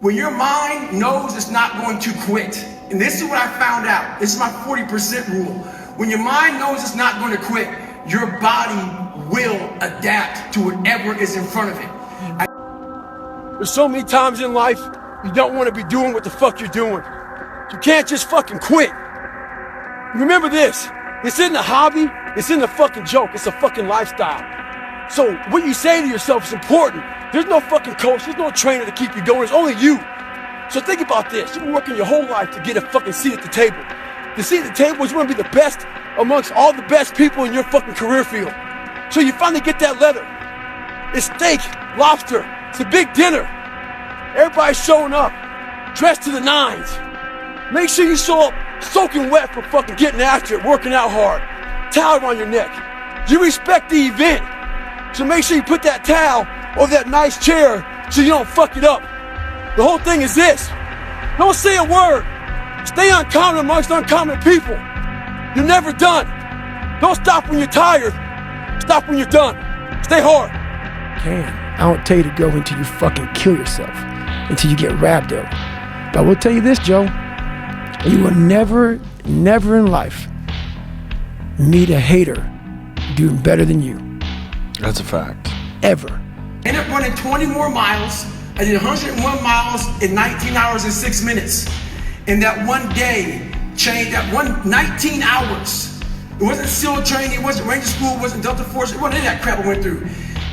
When your mind knows it's not going to quit, and this is what I found out, this is my 40% rule. When your mind knows it's not going to quit, your body will adapt to whatever is in front of it. There's so many times in life you don't want to be doing what the fuck you're doing. You can't just fucking quit. Remember this, it's in the hobby, it's in the fucking joke, it's a fucking lifestyle. So what you say to yourself is important. There's no fucking coach, there's no trainer to keep you going, it's only you. So think about this, you've been working your whole life to get a fucking seat at the table. The seat at the table is you want to be the best amongst all the best people in your fucking career field. So you finally get that letter. It's steak, lobster, it's a big dinner. Everybody's showing up, dressed to the nines. Make sure you show up soaking wet for fucking getting after it, working out hard. Towel around your neck. You respect the event. So make sure you put that towel over that nice chair so you don't fuck it up. The whole thing is this. Don't say a word. Stay uncommon amongst uncommon people. You're never done. Don't stop when you're tired. Stop when you're done. Stay hard. I don't tell you to go until you fucking kill yourself, until you get wrapped up. But I will tell you this, Joe. You will never in life meet a hater doing better than you. That's a fact. Ever. I ended up running 20 more miles. I did 101 miles in 19 hours and 6 minutes. And that one day changed, that 19 hours. It wasn't SEAL training, it wasn't Ranger School, it wasn't Delta Force, it wasn't any of that crap I went through.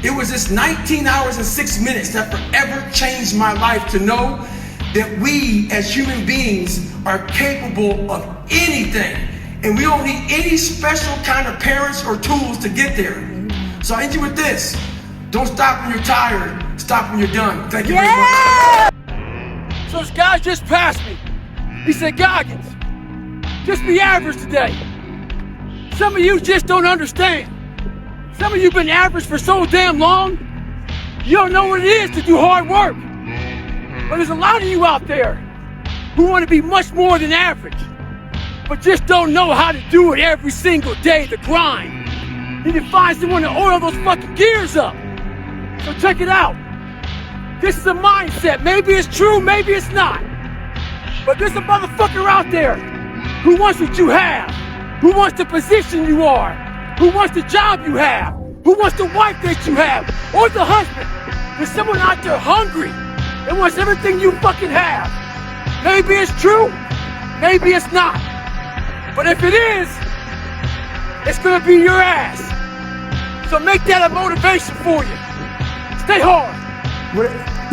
It was this 19 hours and 6 minutes that forever changed my life to know that we as human beings are capable of anything. And we don't need any special kind of parents or tools to get there. So I end you with this. Don't stop when you're tired, stop when you're done. Thank you very much. So this guy just passed me. He said, Goggins, just be average today. Some of you just don't understand. Some of you been average for so damn long, you don't know what it is to do hard work. But there's a lot of you out there who want to be much more than average, but just don't know how to do it every single day, the grind. You need to find someone to oil those fucking gears up. So check it out. This is a mindset. Maybe it's true, maybe it's not. But there's a motherfucker out there who wants what you have, who wants the position you are, who wants the job you have, who wants the wife that you have, or the husband. There's someone out there hungry and wants everything you fucking have. Maybe it's true, maybe it's not. But if it is, it's gonna be your ass. So make that a motivation for you. Stay hard.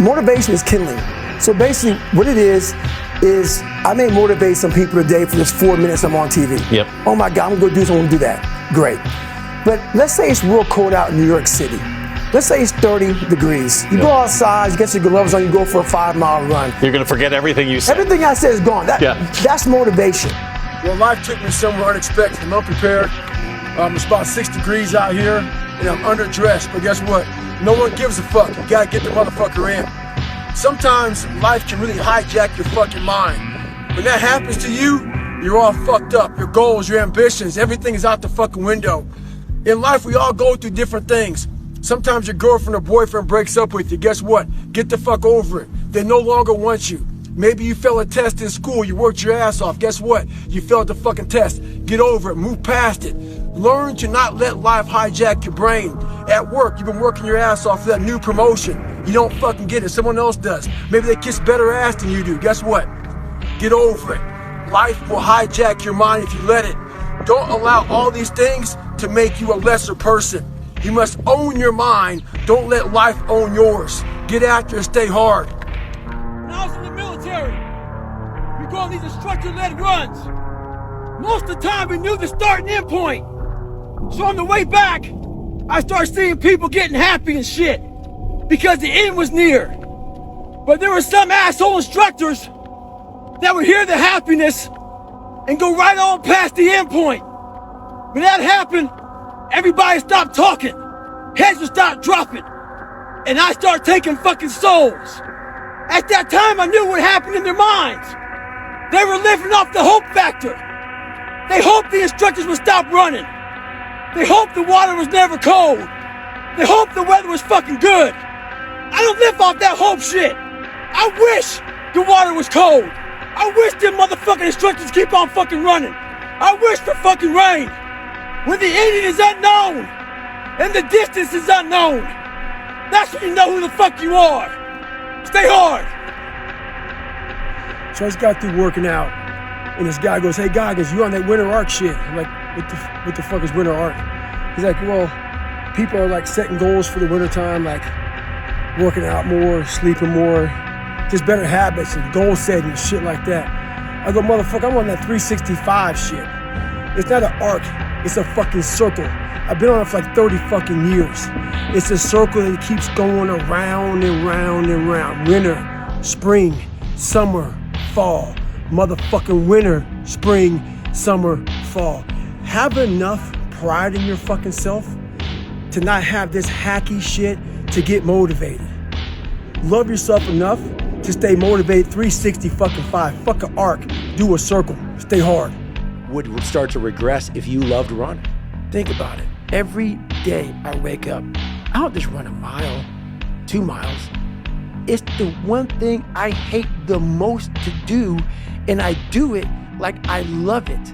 Motivation is kindling. So basically what it is I may motivate some people today for just 4 minutes I'm on TV. Yep. Oh my God, I'm gonna go do something, I'm gonna do that. Great. But let's say it's real cold out in New York City. Let's say it's 30 degrees. You go outside, you get your gloves on, you go for a 5-mile run. You're gonna forget everything you said. Everything I said is gone. That's motivation. Well, life took me somewhere unexpected. I'm unprepared. It's about 6 degrees out here, and I'm underdressed. But guess what? No one gives a fuck. You gotta get the motherfucker in. Sometimes life can really hijack your fucking mind. When that happens to you, you're all fucked up. Your goals, your ambitions, everything is out the fucking window. In life, we all go through different things. Sometimes your girlfriend or boyfriend breaks up with you. Guess what? Get the fuck over it. They no longer want you. Maybe you failed a test in school, you worked your ass off. Guess what? You failed the fucking test. Get over it, move past it. Learn to not let life hijack your brain. At work, you've been working your ass off for that new promotion. You don't fucking get it, someone else does. Maybe they kiss better ass than you do. Guess what? Get over it. Life will hijack your mind if you let it. Don't allow all these things to make you a lesser person. You must own your mind. Don't let life own yours. Get after it, stay hard. When I was in the military, we go on these instructor-led runs. Most of the time we knew the start and end point. So on the way back, I started seeing people getting happy and shit because the end was near. But there were some asshole instructors that would hear the happiness and go right on past the end point. When that happened, everybody stopped talking. Heads would start dropping. And I started taking fucking souls. At that time, I knew what happened in their minds. They were living off the hope factor. They hoped the instructors would stop running. They hoped the water was never cold. They hoped the weather was fucking good. I don't live off that hope shit. I wish the water was cold. I wish them motherfucking instructors keep on fucking running. I wish for fucking rain. When the ending is unknown and the distance is unknown, that's when you know who the fuck you are. Stay hard. So I just got through working out, and this guy goes, "Hey Goggins, you on that winter arc shit?" I'm like, what the fuck is winter arc? He's like, well, people are like setting goals for the winter time, like working out more, sleeping more, just better habits and goal setting and shit like that. I go, motherfucker, I'm on that 365 shit. It's not an arc, it's a fucking circle. I've been on it for like 30 fucking years. It's a circle that keeps going around and round and round. Winter, spring, summer, fall. Motherfucking winter, spring, summer, fall. Have enough pride in your fucking self to not have this hacky shit to get motivated. Love yourself enough to stay motivated 365. Fuck an arc, do a circle, stay hard. Would start to regress if you loved running. Think about it. Every day I wake up, I don't just run a mile, 2 miles. It's the one thing I hate the most to do, and I do it like I love it.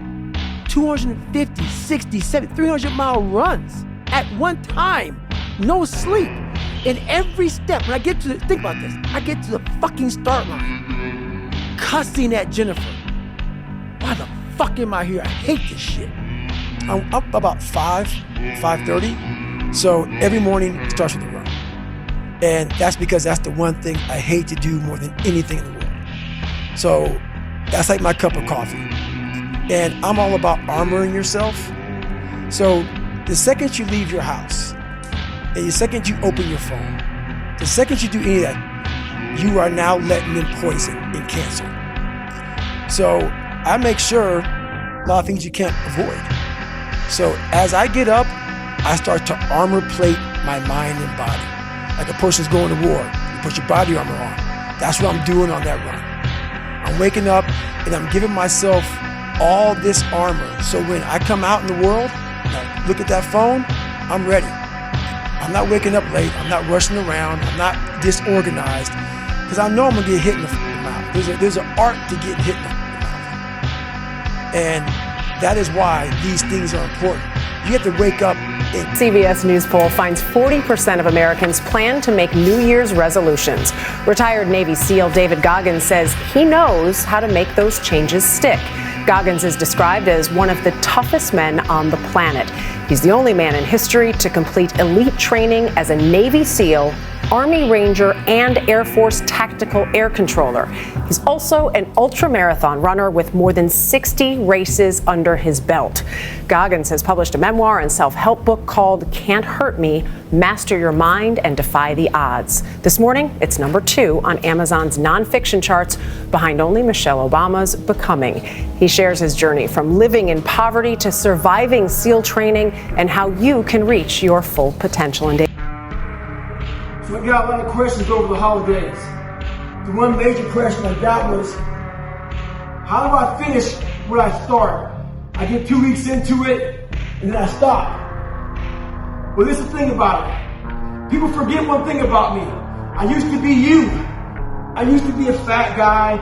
250, 60, 70, 300-mile runs at one time, no sleep. And every step, when I get to the, think about this, I get to the fucking start line, cussing at Jennifer. Why the fuck am I here? I hate this shit. I'm up about 5:30. So every morning it starts with a run. And that's because that's the one thing I hate to do more than anything in the world. So that's like my cup of coffee. And I'm all about armoring yourself. So the second you leave your house, and the second you open your phone, the second you do any of that, you are now letting in poison and cancer. So I make sure a lot of things you can't avoid. So as I get up, I start to armor plate my mind and body. Like a person's going to war, you put your body armor on. That's what I'm doing on that run. I'm waking up and I'm giving myself all this armor. So when I come out in the world, I look at that phone, I'm ready. I'm not waking up late, I'm not rushing around, I'm not disorganized, because I know I'm gonna get hit in the mouth. There's an art to getting hit in the mouth. And that is why these things are important. You have to wake up. CBS News poll finds 40% of Americans plan to make New Year's resolutions. Retired Navy SEAL David Goggins says he knows how to make those changes stick. Goggins is described as one of the toughest men on the planet. He's the only man in history to complete elite training as a Navy SEAL, Army Ranger, and Air Force Tactical Air Controller. He's also an ultramarathon runner with more than 60 races under his belt. Goggins has published a memoir and self-help book called Can't Hurt Me, Master Your Mind and Defy the Odds. This morning, it's #2 on Amazon's nonfiction charts, behind only Michelle Obama's Becoming. He shares his journey from living in poverty to surviving SEAL training and how you can reach your full potential. So I got a lot of questions over the holidays. The one major question I got was, how do I finish what I start? I get 2 weeks into it and then I stop. Well, this is the thing about it. People forget one thing about me. I used to be you. I used to be a fat guy,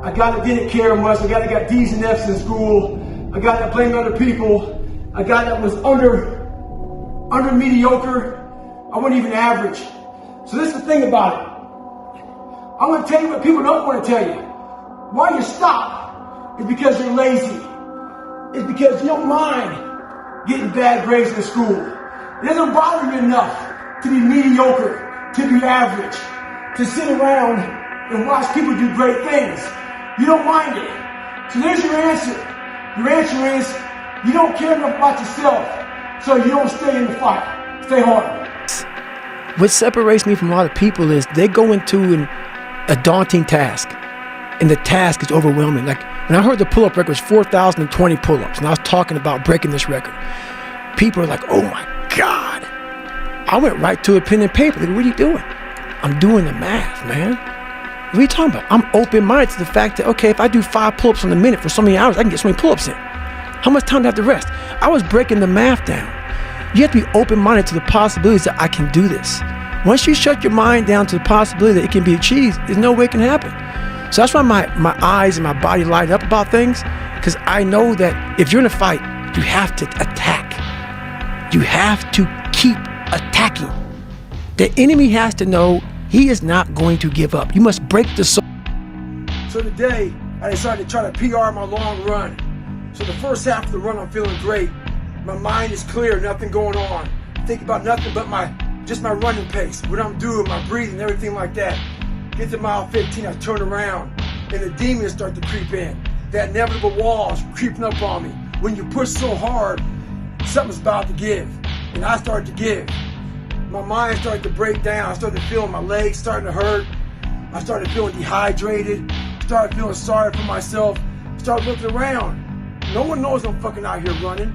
a guy that didn't care much, a guy that got D's and F's in school, a guy that blamed other people, a guy that was under mediocre. I wasn't even average. So this is the thing about it. I'm going to tell you what people don't want to tell you. Why you stop is because you're lazy. It's because you don't mind getting bad grades in school. It doesn't bother you enough to be mediocre, to be average, to sit around and watch people do great things. You don't mind it. So there's your answer. Your answer is you don't care enough about yourself, so you don't stay in the fight. Stay hard. What separates me from a lot of people is they go into a daunting task, and the task is overwhelming. Like when I heard the pull-up record was 4,020 pull-ups, and I was talking about breaking this record, people are like, oh my God. I went right to a pen and paper. Like, what are you doing? I'm doing the math, man. What are you talking about? I'm open-minded to the fact that, okay, if I do 5 pull-ups in a minute for so many hours, I can get so many pull-ups in. How much time do I have to rest? I was breaking the math down. You have to be open-minded to the possibilities that I can do this. Once you shut your mind down to the possibility that it can be achieved, there's no way it can happen. So that's why my eyes and my body light up about things, because I know that if you're in a fight, you have to attack. You have to keep attacking. The enemy has to know he is not going to give up. You must break the soul. So today, I decided to try to PR my long run. So the first half of the run, I'm feeling great. My mind is clear, nothing going on. I think about nothing but just my running pace, what I'm doing, my breathing, everything like that. Get to mile 15, I turn around, and the demons start to creep in. That inevitable wall is creeping up on me. When you push so hard, something's about to give. And I started to give. My mind started to break down. I started feeling my legs starting to hurt. I started feeling dehydrated. Started feeling sorry for myself. Started looking around. No one knows I'm fucking out here running.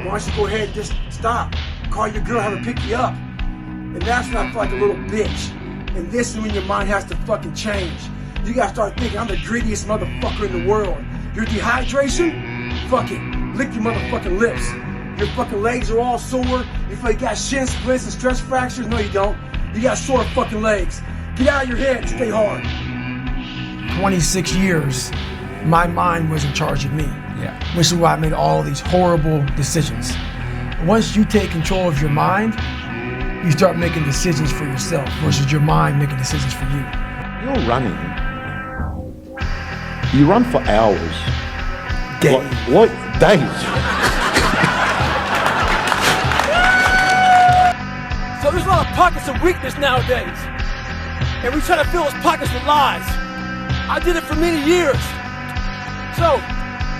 Why don't you go ahead and just stop? Call your girl, have her pick you up. And that's when I feel like a little bitch. And this is when your mind has to fucking change. You gotta start thinking, I'm the greediest motherfucker in the world. Your dehydration? Fuck it. Lick your motherfucking lips. Your fucking legs are all sore. You feel like you got shin splits and stress fractures? No, you don't. You got sore fucking legs. Get out of your head and stay hard. 26 years, my mind was in charge of me. Yeah. Which is why I made all these horrible decisions. Once you take control of your mind, you start making decisions for yourself versus your mind making decisions for you. You're running. You run for hours. Days. What? Days. So there's a lot of pockets of weakness nowadays. And we try to fill those pockets with lies. I did it for many years. So,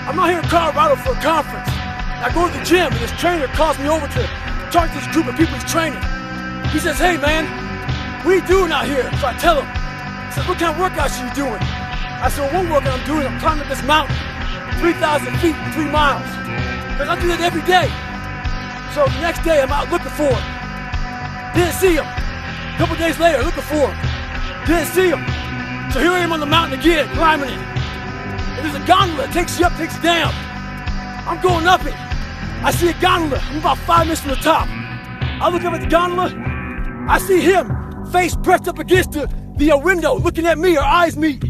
I'm out here in Colorado for a conference. I go to the gym and this trainer calls me over to talk to this group of people he's training. He says, hey man, what are you doing out here? So I tell him. He says, what kind of workouts are you doing? I said, well, one workout I'm doing, I'm climbing this mountain, 3,000 feet in 3 miles. Because I do that every day. So the next day I'm out looking for him. Didn't see him. A couple days later, looking for him. Didn't see him. So here I am on the mountain again, climbing it. And there's a gondola that takes you up, takes you down. I'm going up it. I see a gondola. I'm about 5 minutes from the top. I look up at the gondola. I see him, face pressed up against the window, looking at me, our eyes meet.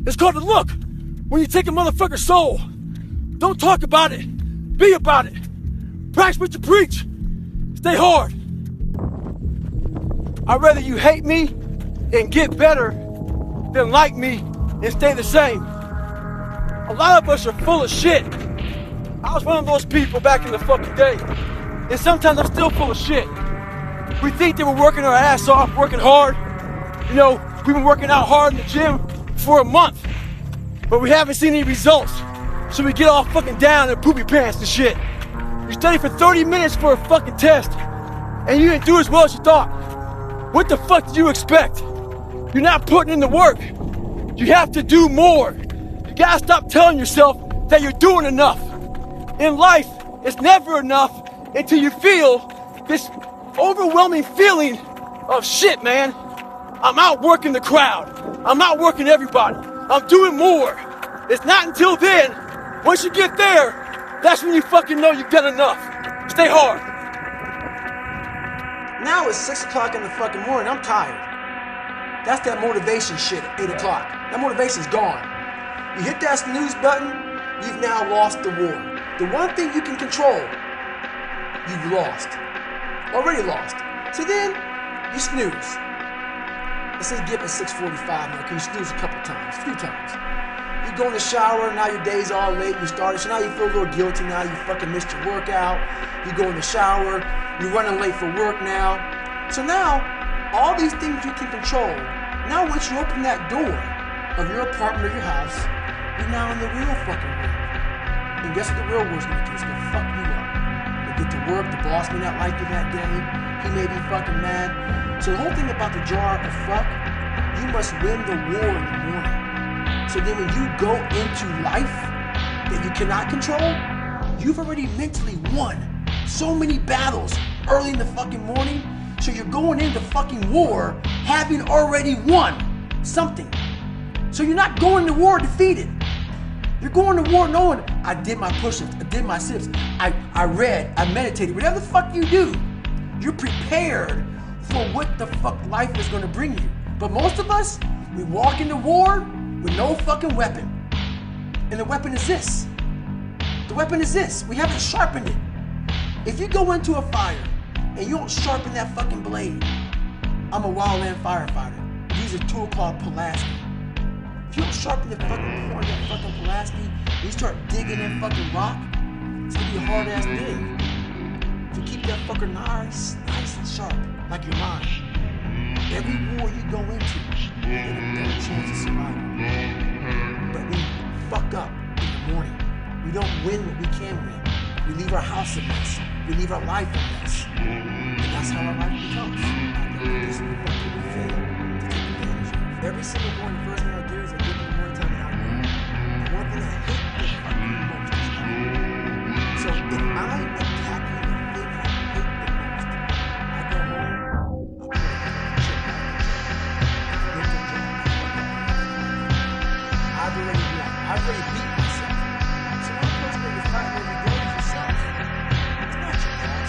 It's called the look. When you take a motherfucker's soul, don't talk about it. Be about it. Practice what you preach. Stay hard. I'd rather you hate me and get better than like me and stay the same. A lot of us are full of shit. I was one of those people back in the fucking day. And sometimes I'm still full of shit. We think that we're working our ass off, working hard. You know, we've been working out hard in the gym for a month, but we haven't seen any results. So we get all fucking down in poopy pants and shit. You study for 30 minutes for a fucking test, and you didn't do as well as you thought. What the fuck did you expect? You're not putting in the work. You have to do more. You gotta stop telling yourself that you're doing enough. In life, it's never enough until you feel this overwhelming feeling of shit, man. I'm outworking the crowd. I'm outworking everybody. I'm doing more. It's not until then, once you get there, that's when you fucking know you've done enough. Stay hard. Now it's 6 o'clock in the fucking morning, I'm tired. That's that motivation shit at 8 o'clock. That motivation's gone. You hit that snooze button, you've now lost the war. The one thing you can control, you've lost. Already lost. So then, you snooze. Let's say get up at 6:45 now, can you snooze a couple times, a few times. You go in the shower, now your day's all late, you started, so now you feel a little guilty now, you fucking missed your workout. You go in the shower, you're running late for work now. So now, all these things you can control, now once you open that door of your apartment or your house, you're now in the real fucking world. And guess what the real world's gonna do? It's gonna fuck you up. You get to work, the boss may not like you that day, he may be fucking mad. So the whole thing about the jar of fuck, you must win the war in the morning. So then when you go into life that you cannot control, you've already mentally won so many battles early in the fucking morning. So you're going into fucking war having already won something. So you're not going to war defeated. You're going to war knowing I did my push-ups, I did my sit-ups, I read, I meditated, whatever the fuck you do, you're prepared for what the fuck life is gonna bring you. But most of us, we walk into war with no fucking weapon. And the weapon is this. The weapon is this. We haven't sharpened it. If you go into a fire and you don't sharpen that fucking blade, I'm a wildland firefighter. Use a tool called Pulaski. If you don't sharpen the fucking point of that fucking Pulaski, you start digging in fucking rock, it's gonna be a hard ass dig. If you keep that fucker nice and sharp, like your mind, every war you go into, you get a better chance of survival. But we fuck up in the morning. We don't win what we can win. We leave our house a mess. We leave our life a mess. And that's how our life becomes. This fucking fail to take advantage of. Every single morning, first thing I do is I get in the morning time and I run. The one thing I hate the fucking most is alcohol. So if I'm attacking the thing I hate the most, I go home, I put a fucking chip out of I've already beat myself. So one person that you're fighting every day is yourself. It's not your boss.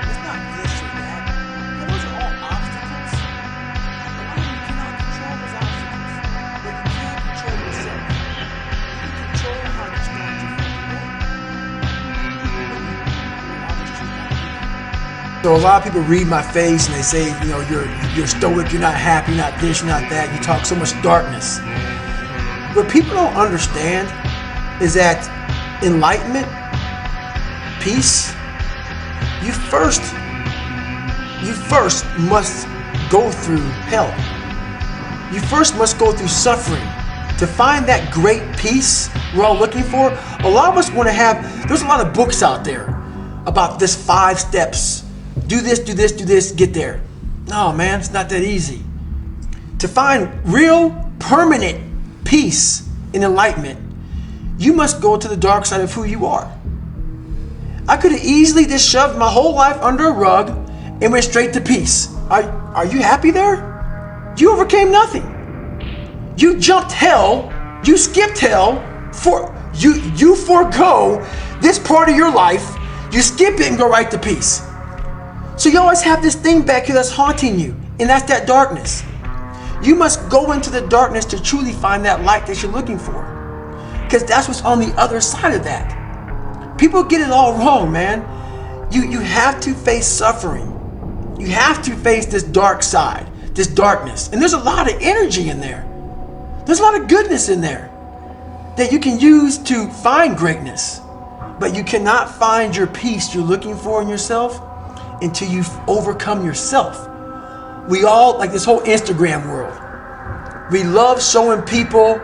It's not this or that. And those are all obstacles. A lot of you cannot control those obstacles. But you can control yourself. You can control how you start your fucking day. So a lot of people read my face and they say, you know, you're stoic, you're not happy, you're not this, you're not that, you talk so much darkness. What people don't understand is that enlightenment, peace, you first must go through hell. You first must go through suffering. To find that great peace we're all looking for, a lot of us want to have, there's a lot of books out there about this 5 steps. Do this, do this, do this, get there. No, man, it's not that easy. To find real, permanent peace and enlightenment, you must go to the dark side of who you are. I could have easily just shoved my whole life under a rug and went straight to peace. Are you happy there? You overcame nothing. You jumped hell, you skipped hell, you forego this part of your life, you skip it and go right to peace. So you always have this thing back here that's haunting you, and that's that darkness. You must go into the darkness to truly find that light that you're looking for. Because that's what's on the other side of that. People get it all wrong, man. You have to face suffering. You have to face this dark side, this darkness. And there's a lot of energy in there. There's a lot of goodness in there that you can use to find greatness. But you cannot find your peace you're looking for in yourself until you overcome yourself. We all, like this whole Instagram world, we love showing people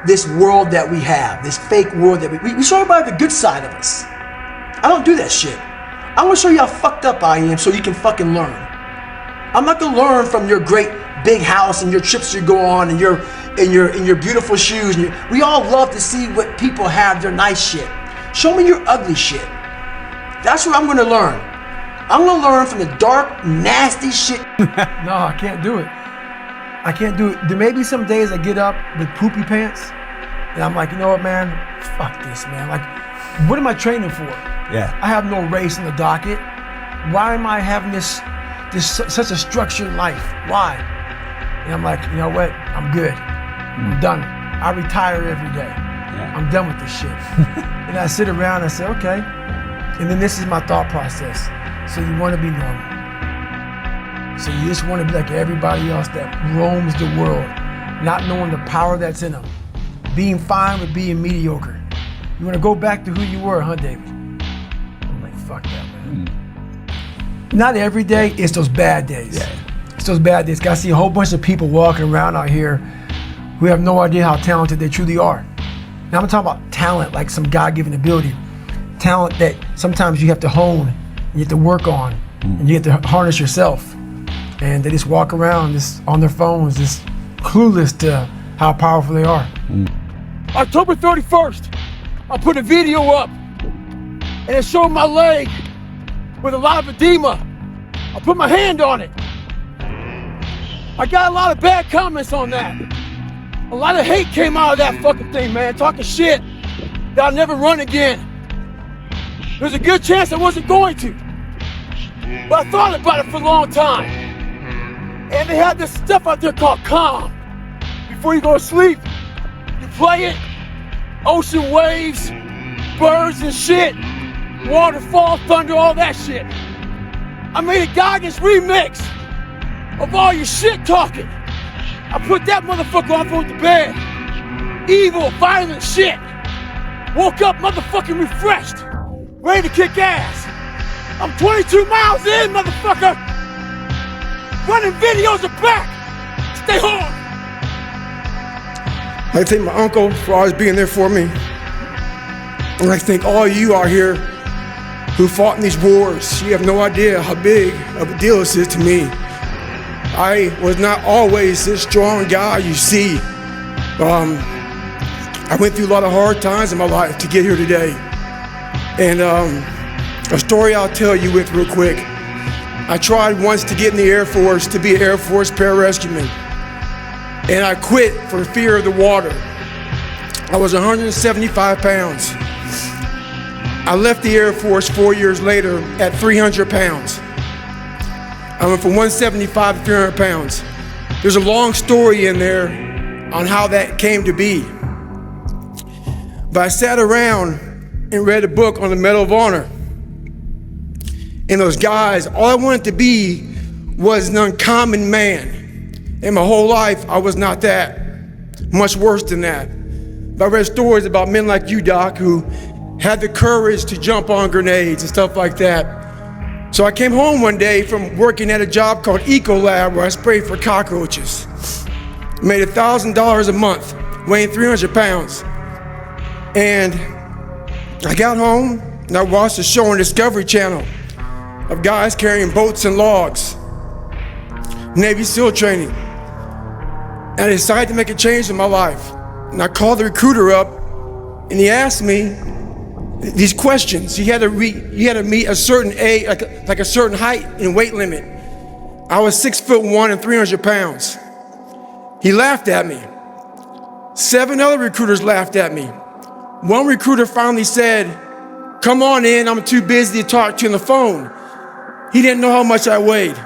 this world that we have, this fake world that we show everybody the good side of us. I don't do that shit. I want to show you how fucked up I am so you can fucking learn. I'm not gonna learn from your great big house and your trips you go on and your beautiful shoes. We all love to see what people have, their nice shit. Show me your ugly shit. That's what I'm gonna learn. I'm gonna learn from the dark, nasty shit. No, I can't do it. I can't do it. There may be some days I get up with poopy pants and I'm like, you know what, man? Fuck this, man. Like, what am I training for? Yeah. I have no race in the docket. Why am I having this such a structured life? Why? And I'm like, you know what? I'm good. I'm done. I retire every day. Yeah. I'm done with this shit. And I sit around and I say, okay. And then this is my thought process. So you want to be normal. So you just want to be like everybody else that roams the world, not knowing the power that's in them. Being fine with being mediocre. You want to go back to who you were, huh, David? I'm like, fuck that, man. Not every day, it's those bad days. Yeah. It's those bad days. I see a whole bunch of people walking around out here who have no idea how talented they truly are. Now I'm talking about talent, like some God-given ability. Talent that sometimes you have to hone, you have to work on, and you have to harness yourself. And they just walk around just on their phones, just clueless to how powerful they are. October 31st, I put a video up and it showed my leg with a lot of edema. I put my hand on it. I got a lot of bad comments on that. A lot of hate came out of that fucking thing, man, talking shit that I'll never run again. There's a good chance I wasn't going to. But I thought about it for a long time. And they had this stuff out there called Calm. Before you go to sleep, you play it, ocean waves, birds and shit, waterfall, thunder, all that shit. I made a Goggins remix of all your shit talking. I put that motherfucker on for the bed. Evil, violent shit. Woke up motherfucking refreshed, ready to kick ass. I'm 22 miles in, motherfucker. Running videos are back. Stay hard. I thank my uncle for always being there for me. And I thank all you out here who fought in these wars. You have no idea how big of a deal this is to me. I was not always this strong guy you see. I went through a lot of hard times in my life to get here today. And a story I'll tell you with real quick. I tried once to get in the Air Force to be an Air Force pararescueman. And I quit for fear of the water. I was 175 pounds. I left the Air Force 4 years later at 300 pounds. I went from 175 to 300 pounds. There's a long story in there on how that came to be. But I sat around and read a book on the Medal of Honor. And those guys, all I wanted to be was an uncommon man. And my whole life, I was not that. Much worse than that. But I read stories about men like you, Doc, who had the courage to jump on grenades and stuff like that. So I came home one day from working at a job called Ecolab where I sprayed for cockroaches. Made $1,000 a month, weighing 300 pounds. And I got home and I watched a show on Discovery Channel of guys carrying boats and logs, Navy SEAL training. And I decided to make a change in my life. And I called the recruiter up and he asked me these questions. You had to meet a certain age, like a certain height and weight limit. I was 6'1" and 300 pounds. He laughed at me. 7 other recruiters laughed at me. One recruiter finally said, "Come on in, I'm too busy to talk to you on the phone." He didn't know how much I weighed.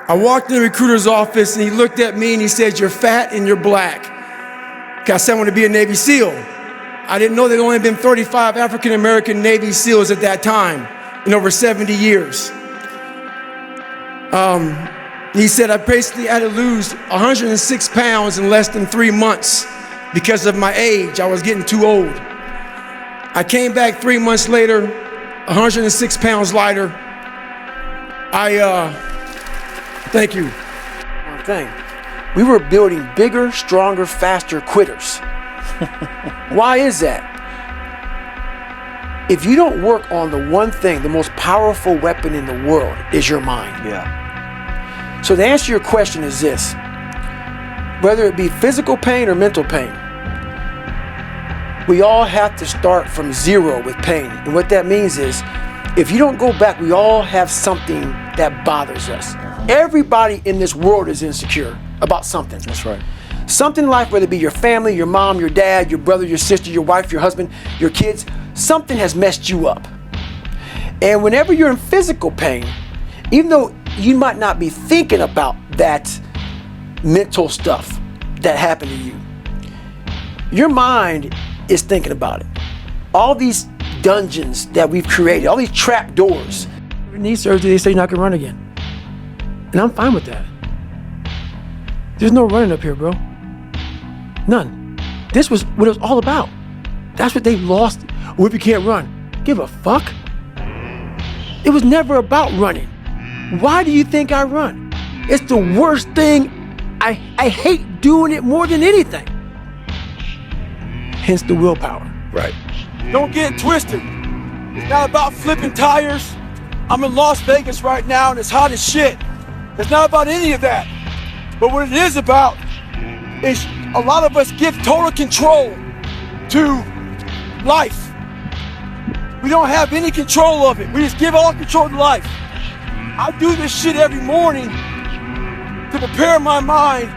I walked in the recruiter's office and he looked at me and he said, "You're fat and you're black." I said I wanted to be a Navy SEAL. I didn't know there'd only been 35 African-American Navy SEALs at that time in over 70 years. He said I basically had to lose 106 pounds in less than 3 months because of my age. I was getting too old. I came back 3 months later, 106 pounds lighter. Thank you. One thing, we were building bigger, stronger, faster quitters. Why is that? If you don't work on the one thing, the most powerful weapon in the world is your mind. Yeah. So the answer to your question is this: whether it be physical pain or mental pain, we all have to start from zero with pain. And what that means is, if you don't go back, we all have something that bothers us. Everybody in this world is insecure about something. That's right. Something in life, whether it be your family, your mom, your dad, your brother, your sister, your wife, your husband, your kids, something has messed you up. And whenever you're in physical pain, even though you might not be thinking about that mental stuff that happened to you, your mind is thinking about it. All these dungeons that we've created, all these trap doors. Knee surgery, they say you're not gonna run again. And I'm fine with that. There's no running up here, bro. None. This was what it was all about. That's what they lost. What if you can't run? Give a fuck. It was never about running. Why do you think I run? It's the worst thing. I hate doing it more than anything. Hence the willpower. Right. Don't get it twisted. It's not about flipping tires. I'm in Las Vegas right now and it's hot as shit. It's not about any of that. But what it is about is a lot of us give total control to life. We don't have any control of it. We just give all control to life. I do this shit every morning to prepare my mind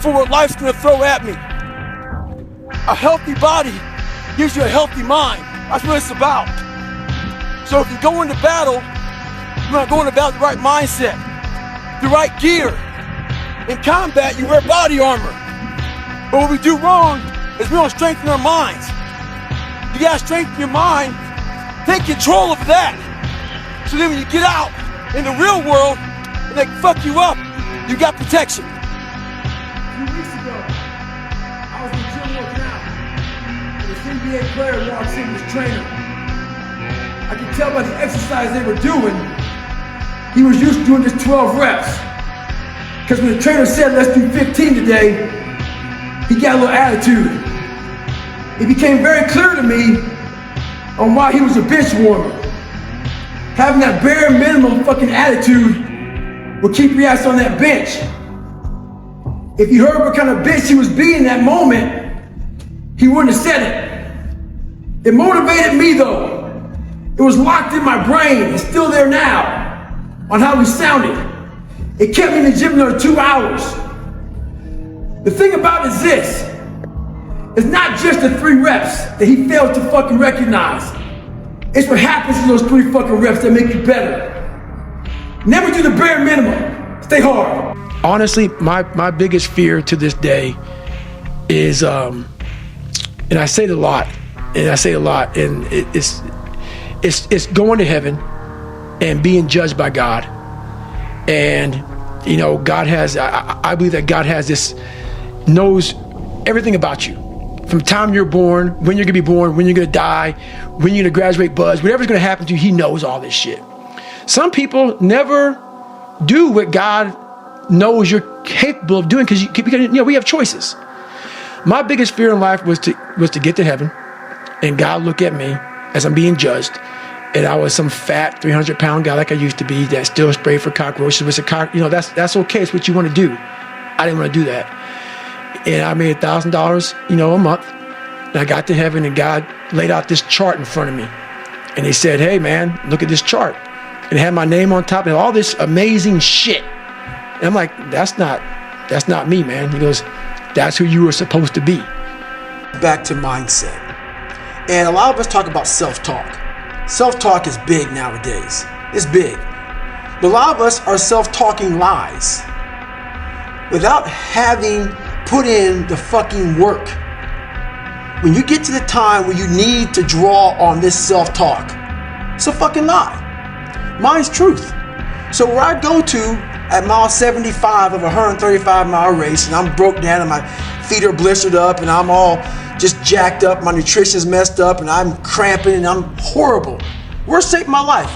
for what life's gonna throw at me. A healthy body gives you a healthy mind. That's what it's about. So if you go into battle You're not going about the right mindset, the right gear. In combat, you wear body armor. But what we do wrong is we don't strengthen our minds. You gotta strengthen your mind, take control of that. So then when you get out in the real world and they fuck you up, you got protection. A few weeks ago, I was in the gym working out, and this NBA player walks in with his trainer. I could tell by the exercise they were doing, he was used to doing just 12 reps. Because when the trainer said, let's do 15 today, he got a little attitude. It became very clear to me on why he was a bench warmer. Having that bare minimum fucking attitude will keep your ass on that bench. If you heard what kind of bitch he was being in that moment, he wouldn't have said it. It motivated me though. It was locked in my brain. It's still there now on how he sounded. It kept me in the gym another 2 hours. The thing about it is this. It's not just the 3 reps that he failed to fucking recognize. It's what happens in those 3 fucking reps that make you better. Never do the bare minimum. Stay hard. Honestly, my biggest fear to this day is, and I say it a lot, and it's going to heaven and being judged by God. And, you know, God has, I believe that God has this, knows everything about you. From the time you're born, when you're gonna be born, when you're gonna die, when you're gonna graduate, buzz, whatever's gonna happen to you, he knows all this shit. Some people never do what God knows you're capable of doing because you know, we have choices. My biggest fear in life was to get to heaven and God look at me as I'm being judged, and I was some fat 300-pound guy like I used to be that still sprayed for cockroaches. You know, that's okay. It's what you want to do. I didn't want to do that, and I made $1,000, you know, a month. And I got to heaven, and God laid out this chart in front of me, and He said, "Hey, man, look at this chart." And it had my name on top and all this amazing shit. And I'm like, "That's not me, man." He goes, "That's who you were supposed to be." Back to mindset. And a lot of us talk about self-talk. Self-talk is big nowadays. It's big. But a lot of us are self-talking lies without having put in the fucking work. When you get to the time where you need to draw on this self-talk, it's a fucking lie. Mine's truth. So where I go to at mile 75 of a 135-mile race, and I'm broke down and my feet are blistered up and I'm all just jacked up, my nutrition's messed up and I'm cramping and I'm horrible. Worst shape of my life.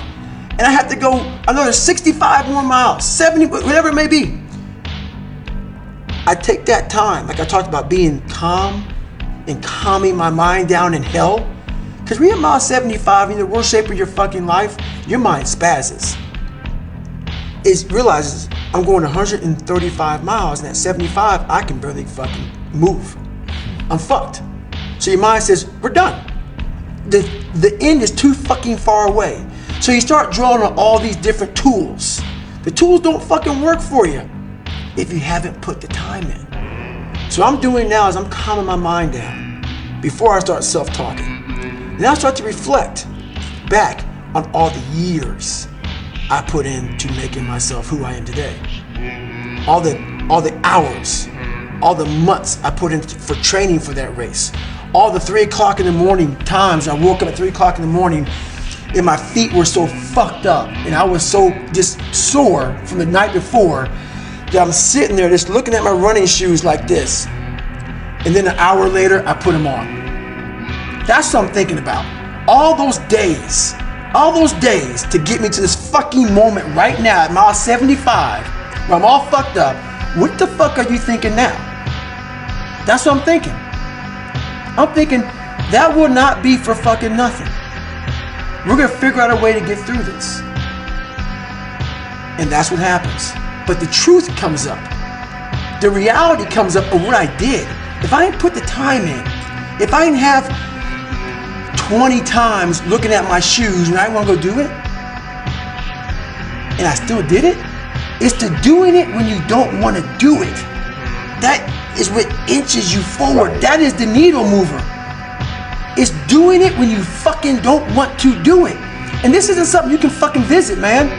And I have to go another 65 more miles, 70, whatever it may be. I take that time, like I talked about being calm and calming my mind down in hell. Because when you're at mile 75 in the worst shape of your fucking life, your mind spazzes. It realizes I'm going 135 miles and at 75, I can barely fucking move. I'm fucked. So your mind says, we're done. The end is too fucking far away. So you start drawing on all these different tools. The tools don't fucking work for you if you haven't put the time in. So what I'm doing now is I'm calming my mind down before I start self-talking. Then I start to reflect back on all the years I put into making myself who I am today. All the hours, all the months I put in for training for that race. All the 3 o'clock in the morning times I woke up at 3 o'clock in the morning and my feet were so fucked up and I was so just sore from the night before that I'm sitting there just looking at my running shoes like this. And then an hour later, I put them on. That's what I'm thinking about. All those days to get me to this fucking moment right now at mile 75 where I'm all fucked up. What the fuck are you thinking now? That's what I'm thinking. I'm thinking that will not be for fucking nothing. We're gonna figure out a way to get through this. And that's what happens. But the truth comes up. The reality comes up of what I did. If I didn't put the time in, if I didn't have 20 times looking at my shoes and I want to go do it, and I still did it, it's the doing it when you don't want to do it. That is what inches you forward. That is the needle mover. It's doing it when you fucking don't want to do it. And this isn't something you can fucking visit, man.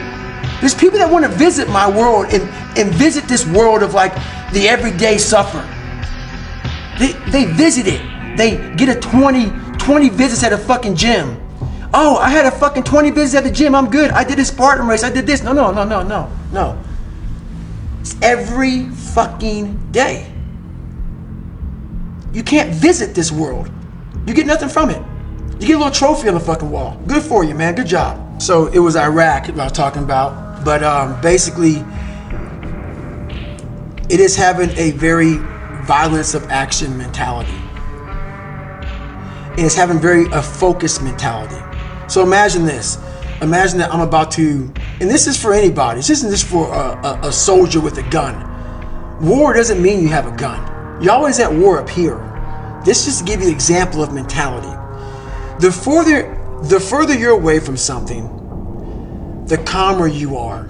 There's people that want to visit my world and visit this world of like the everyday sufferer. They visit it. They get a 20 visits at a fucking gym. Oh, I had a fucking 20 visits at the gym. I'm good. I did a Spartan race. I did this. No. It's every fucking day. You can't visit this world. You get nothing from it. You get a little trophy on the fucking wall. Good for you, man. Good job. So it was Iraq that I was talking about. But basically, it is having a very violence of action mentality. And it's having a focused mentality. So imagine this. Imagine that I'm about to, and this is for anybody. This isn't just for a soldier with a gun. War doesn't mean you have a gun. You're always at war up here. This just to give you an example of mentality. The further you're away from something, the calmer you are.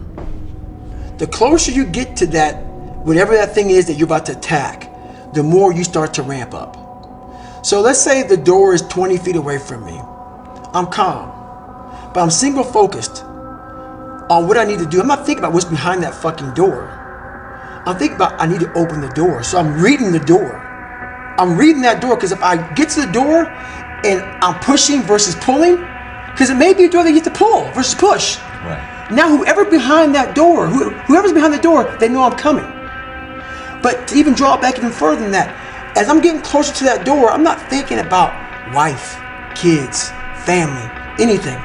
The closer you get to that, whatever that thing is that you're about to attack, the more you start to ramp up. So let's say the door is 20 feet away from me. I'm calm, but I'm single focused on what I need to do. I'm not thinking about what's behind that fucking door. I'm thinking about I need to open the door. So I'm reading the door. I'm reading that door because if I get to the door and I'm pushing versus pulling, because it may be a door that you have to pull versus push. Right. Now whoever's behind that door, whoever's behind the door, they know I'm coming. But to even draw it back even further than that, as I'm getting closer to that door, I'm not thinking about wife, kids, family, anything.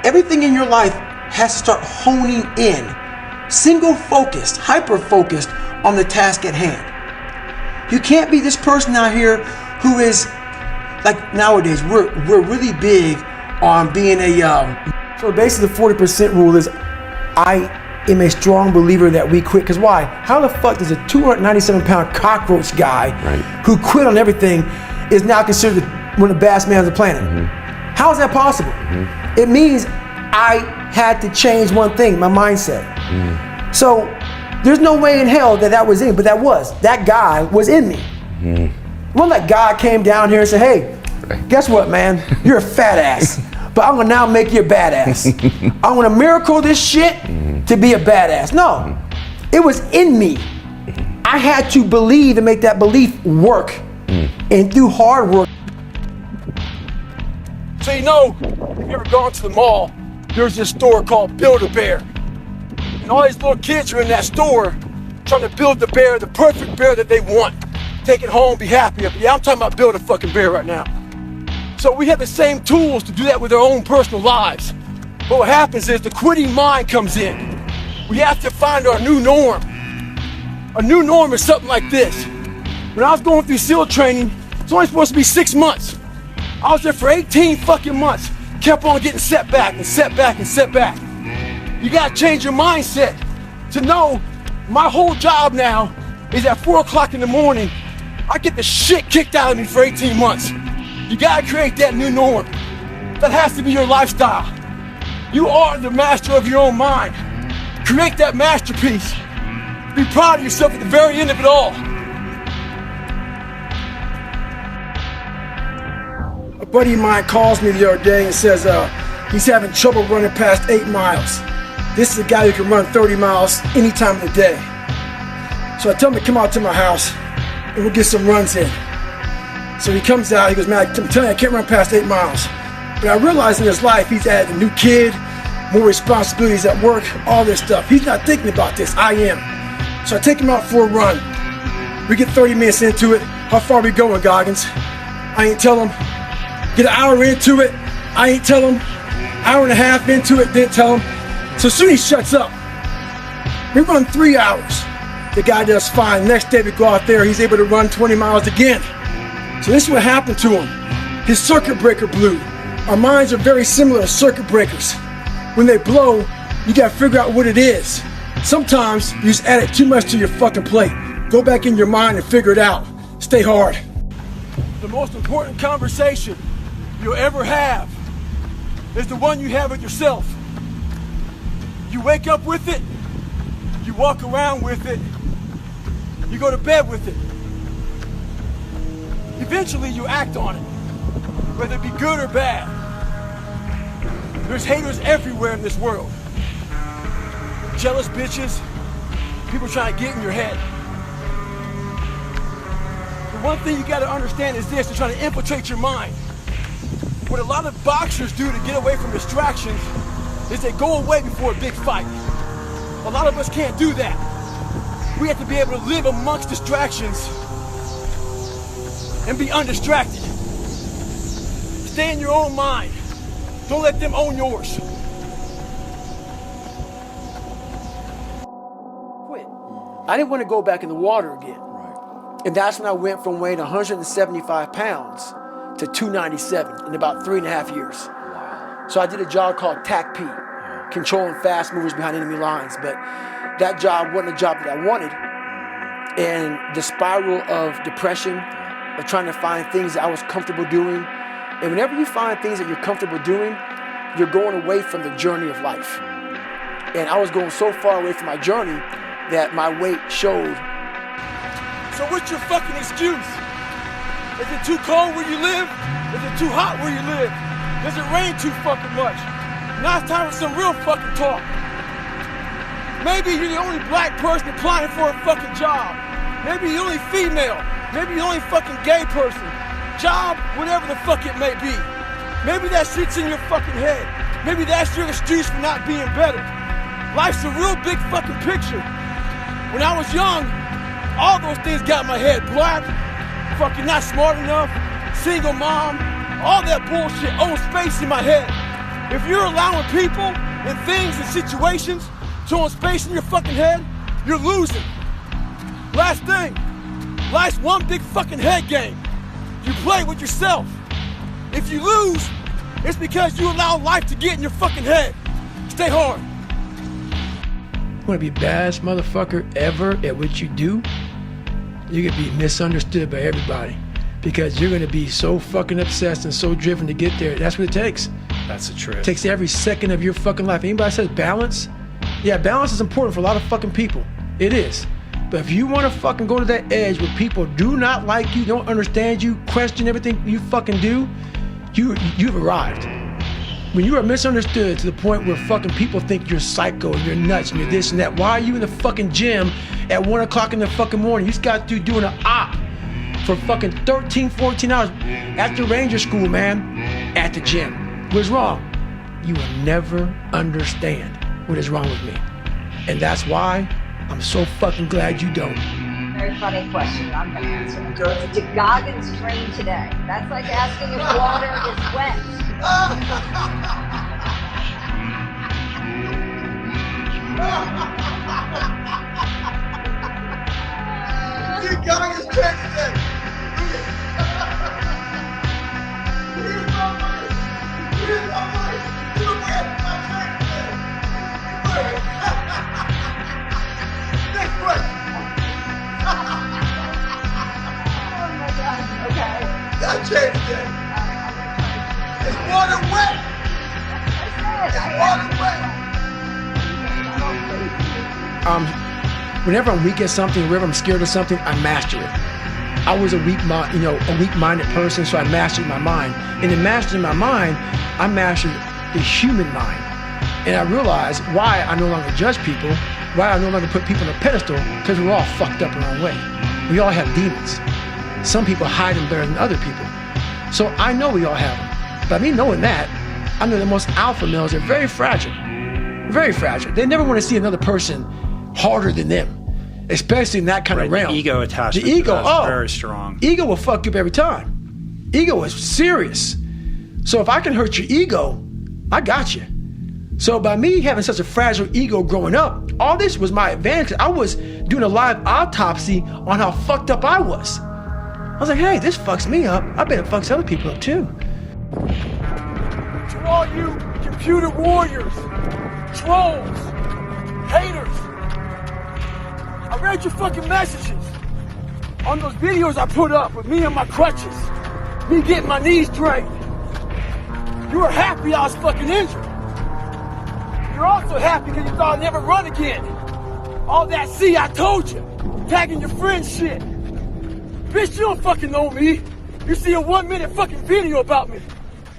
Everything in your life has to start honing in, single focused, hyper focused on the task at hand. You can't be this person out here who is, like nowadays, we're really big on being So basically the 40% rule is I am a strong believer that we quit. Because why? How the fuck does a 297-pound cockroach guy who quit on everything is now considered one of the baddest men on the planet? How is that possible? It means I had to change one thing, my mindset. So there's no way in hell that was in me, but that guy was in me. It wasn't like God came down here and said, hey, guess what, man? You're a fat ass, but I'm gonna now make you a badass. I'm gonna miracle this shit to be a badass. No, it was in me. I had to believe and make that belief work. And through hard work. So you know, if you ever gone to the mall, there's this store called Build-A-Bear. And all these little kids are in that store trying to build the bear, the perfect bear that they want. Take it home, be happy. Yeah, I'm talking about build a fucking bear right now. So we have the same tools to do that with our own personal lives. But what happens is the quitting mind comes in. We have to find our new norm. A new norm is something like this. When I was going through SEAL training, it's only supposed to be 6 months. I was there for 18 fucking months. Kept on getting setback and setback and setback. You gotta change your mindset to know my whole job now is at 4 o'clock in the morning. I get the shit kicked out of me for 18 months. You gotta create that new norm. That has to be your lifestyle. You are the master of your own mind. Create that masterpiece. Be proud of yourself at the very end of it all. A buddy of mine calls me the other day and says he's having trouble running past 8 miles. This is a guy who can run 30 miles any time of the day. So I tell him to come out to my house and we'll get some runs in. So he comes out, he goes, man, I'm telling you, I can't run past 8 miles. But I realize in his life, he's added a new kid, more responsibilities at work, all this stuff. He's not thinking about this, I am. So I take him out for a run. We get 30 minutes into it. How far are we going, Goggins? I ain't tell him. Get an hour into it, I ain't tell him. Hour and a half into it, didn't tell him. So soon he shuts up. We run 3 hours. The guy does fine. Next day we go out there, he's able to run 20 miles again. So this is what happened to him. His circuit breaker blew. Our minds are very similar to circuit breakers. When they blow, you gotta figure out what it is. Sometimes you just added too much to your fucking plate. Go back in your mind and figure it out. Stay hard. The most important conversation you'll ever have is the one you have with yourself. You wake up with it, you walk around with it, you go to bed with it. Eventually you act on it, whether it be good or bad. There's haters everywhere in this world. jealous bitches, people trying to get in your head. The one thing you gotta understand is this, they're trying to infiltrate your mind. What a lot of boxers do to get away from distractions is they go away before a big fight. A lot of us can't do that. We have to be able to live amongst distractions and be undistracted. Stay in your own mind. Don't let them own yours. Quit. I didn't want to go back in the water again. And that's when I went from weighing 175 pounds to 297 in about 3.5 years. Wow. So I did a job called 𝐂𝐀𝐑𝐄𝐒, controlling fast movers behind enemy lines. But that job wasn't a job that I wanted. And the spiral of depression, of trying to find things that I was comfortable doing. And whenever you find things that you're comfortable doing, you're going away from the journey of life. And I was going so far away from my journey that my weight showed. So what's your fucking excuse? Is it too cold where you live? Is it too hot where you live? Does it rain too fucking much? Now it's time for some real fucking talk. Maybe you're the only black person applying for a fucking job. Maybe you're the only female. Maybe you're the only fucking gay person. Job, whatever the fuck it may be. Maybe that shit's in your fucking head. Maybe that's your excuse for not being better. Life's a real big fucking picture. When I was young, all those things got in my head. Black, fucking not smart enough, single mom, all that bullshit owns space in my head. If you're allowing people and things and situations to own space in your fucking head, you're losing. Last thing, life's one big fucking head game. You play with yourself. If you lose, it's because you allow life to get in your fucking head. Stay hard. You want to be the baddest motherfucker ever at what you do? You're going to be misunderstood by everybody because you're going to be so fucking obsessed and so driven to get there. That's what it takes. That's the truth. It takes every second of your fucking life. Anybody says balance? Yeah, balance is important for a lot of fucking people. It is. But if you want to fucking go to that edge where people do not like you, don't understand you, question everything you fucking do, you've arrived. When you are misunderstood to the point where fucking people think you're psycho and you're nuts and you're this and that, why are you in the fucking gym at 1 o'clock in the fucking morning? You just got to doing an op for fucking 13, 14 hours at the Ranger School, man, at the gym. What's wrong? You will never understand what is wrong with me. And that's why I'm so fucking glad you don't. Very funny question. I'm going to answer it. Did Goggins train today? That's like asking if water is wet. Did Goggins train today? Here's my money. Here's my money. You went my train today. Next question. Oh my God. Okay. Got train today. Is water wet? Is water wet? Whenever I'm weak at something, whenever I'm scared of something, I master it. I was a weak-minded person, so I mastered my mind. And in mastering my mind, I mastered the human mind. And I realized why I no longer judge people, why I no longer put people on a pedestal, because we're all fucked up in our own way. We all have demons. Some people hide them better than other people. So I know we all have them. By me knowing that, I know the most alpha males are very fragile. Very fragile. They never want to see another person harder than them, especially in that kind of realm. The ego attachment. The ego, is very strong. Ego will fuck you up every time. Ego is serious. So if I can hurt your ego, I got you. So by me having such a fragile ego growing up, all this was my advantage. I was doing a live autopsy on how fucked up I was. I was like, hey, this fucks me up. I bet it fucks other people up too. To all you computer warriors, trolls, haters, I read your fucking messages on those videos I put up with me on my crutches, me getting my knees drained. You were happy I was fucking injured. You're also happy because you thought I'd never run again. All that, see, I told you, tagging your friends shit. Bitch, you don't fucking know me. You see a 1-minute fucking video about me.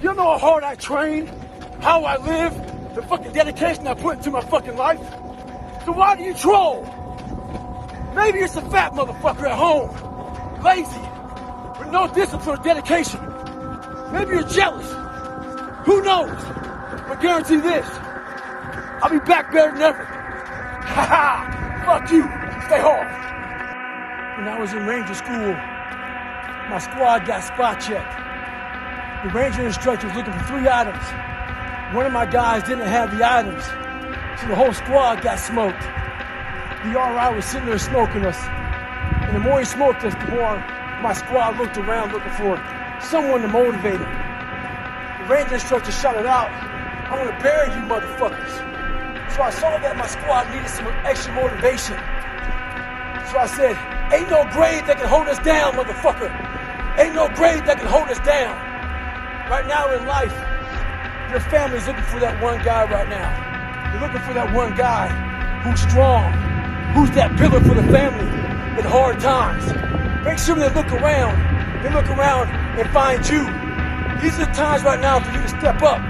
You know how hard I train, how I live, the fucking dedication I put into my fucking life. So why do you troll? Maybe it's a fat motherfucker at home, lazy, with no discipline or dedication. Maybe you're jealous. Who knows? But guarantee this, I'll be back better than ever. Ha ha! Fuck you. Stay hard. When I was in Ranger school, my squad got spot checked. The Ranger instructor was looking for 3 items. One of my guys didn't have the items, so the whole squad got smoked. The RI was sitting there smoking us. And the more he smoked us, the more my squad looked around looking for someone to motivate him. The Ranger instructor shouted out, "I'm gonna bury you motherfuckers." So I saw that my squad needed some extra motivation. So I said, "Ain't no grade that can hold us down, motherfucker. Ain't no grade that can hold us down." Right now in life, your family's looking for that one guy right now. You're looking for that one guy who's strong, who's that pillar for the family in hard times. Make sure they look around and find you. These are the times right now for you to step up.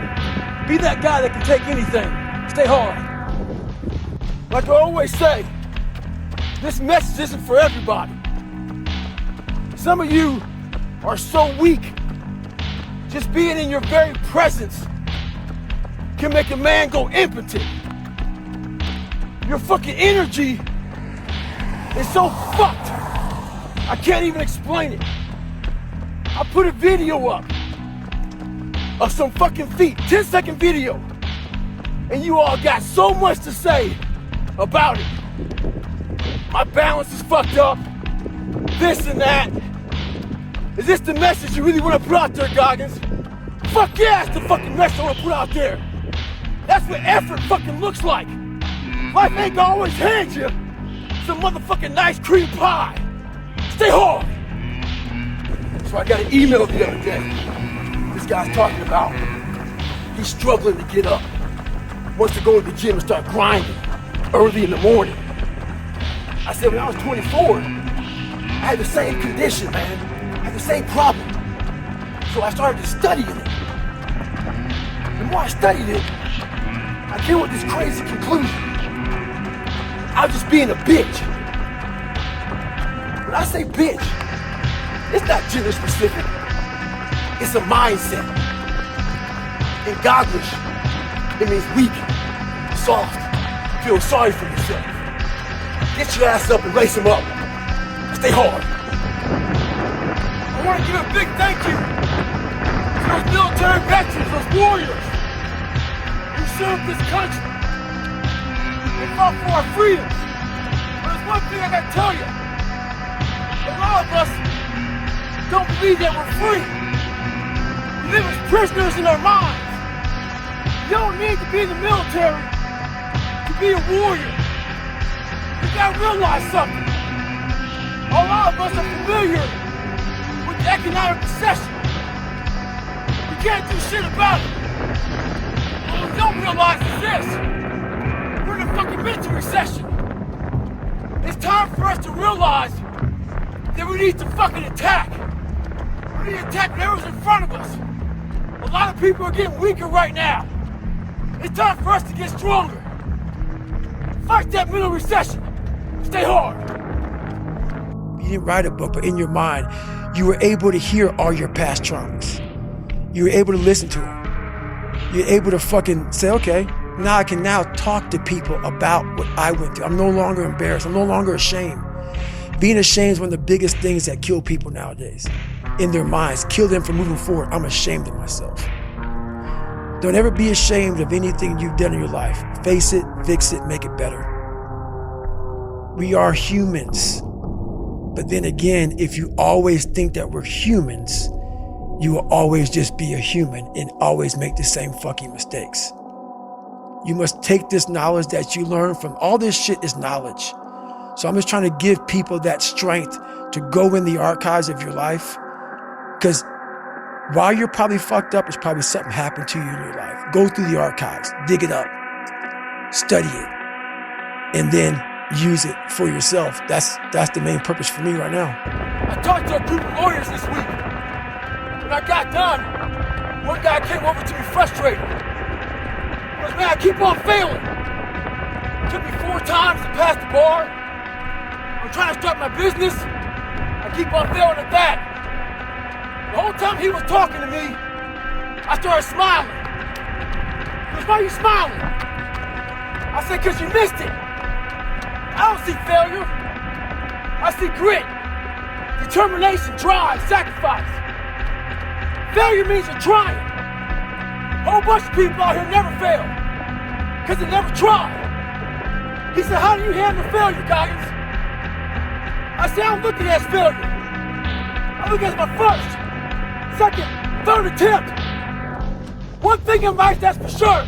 Be that guy that can take anything. Stay hard. Like I always say, this message isn't for everybody. Some of you are so weak. Just being in your very presence can make a man go impotent. Your fucking energy is so fucked. I can't even explain it. I put a video up of some fucking feet, 10-second video, and you all got so much to say about it. My balance is fucked up, this and that. Is this the message you really want to put out there, Goggins? Fuck yeah, it's the fucking message I want to put out there. That's what effort fucking looks like. Life ain't gonna always hand you some motherfucking nice cream pie. Stay hard. So I got an email the other day. This guy's talking about he's struggling to get up. Wants to go to the gym and start grinding early in the morning. I said, when I was 24, I had the same condition, man. I had the same problem. So I started studying it. The more I studied it, I came with this crazy conclusion. I was just being a bitch. When I say bitch, it's not gender specific. It's a mindset. In Goggins, it means weak, soft, feel sorry for yourself. Get your ass up and lace them up. Stay hard. I want to give a big thank you to those military veterans, those warriors who served this country. They fought for our freedoms. But there's one thing I gotta tell you. A lot of us don't believe that we're free. We live as prisoners in our minds. You don't need to be in the military to be a warrior. You gotta realize something. A lot of us are familiar with the economic recession. We can't do shit about it. What we don't realize is this. We're in a fucking mental recession. It's time for us to realize that we need to fucking attack. We need to attack whatever's in front of us. A lot of people are getting weaker right now. It's time for us to get stronger. Fight that mental recession. Stay hard. You didn't write a book, but in your mind, you were able to hear all your past traumas. You were able to listen to them. You're able to fucking say, okay, now I can now talk to people about what I went through. I'm no longer embarrassed. I'm no longer ashamed. Being ashamed is one of the biggest things that kill people nowadays. In their minds, kill them from moving forward. I'm ashamed of myself. Don't ever be ashamed of anything you've done in your life. Face it, fix it, make it better. We are humans. But then again, if you always think that we're humans, you will always just be a human and always make the same fucking mistakes. You must take this knowledge that you learn from all this shit is knowledge. So I'm just trying to give people that strength to go in the archives of your life. Because while you're probably fucked up, it's probably something happened to you in your life. Go through the archives, dig it up, study it, and then use it for yourself. That's the main purpose for me right now. I talked to a group of lawyers this week. When I got done, one guy came over to me frustrated. He goes, man, I keep on failing. Took me 4 times to pass the bar. I'm trying to start my business. I keep on failing at that. The whole time he was talking to me, I started smiling. He goes, why are you smiling? I said, because you missed it. I don't see failure. I see grit, determination, drive, sacrifice. Failure means you're trying. A whole bunch of people out here never fail because they never try. He said, how do you handle failure, Goggins? I said, I don't look at it as failure. I look at it as my first, second, third attempt. One thing in life that's for sure.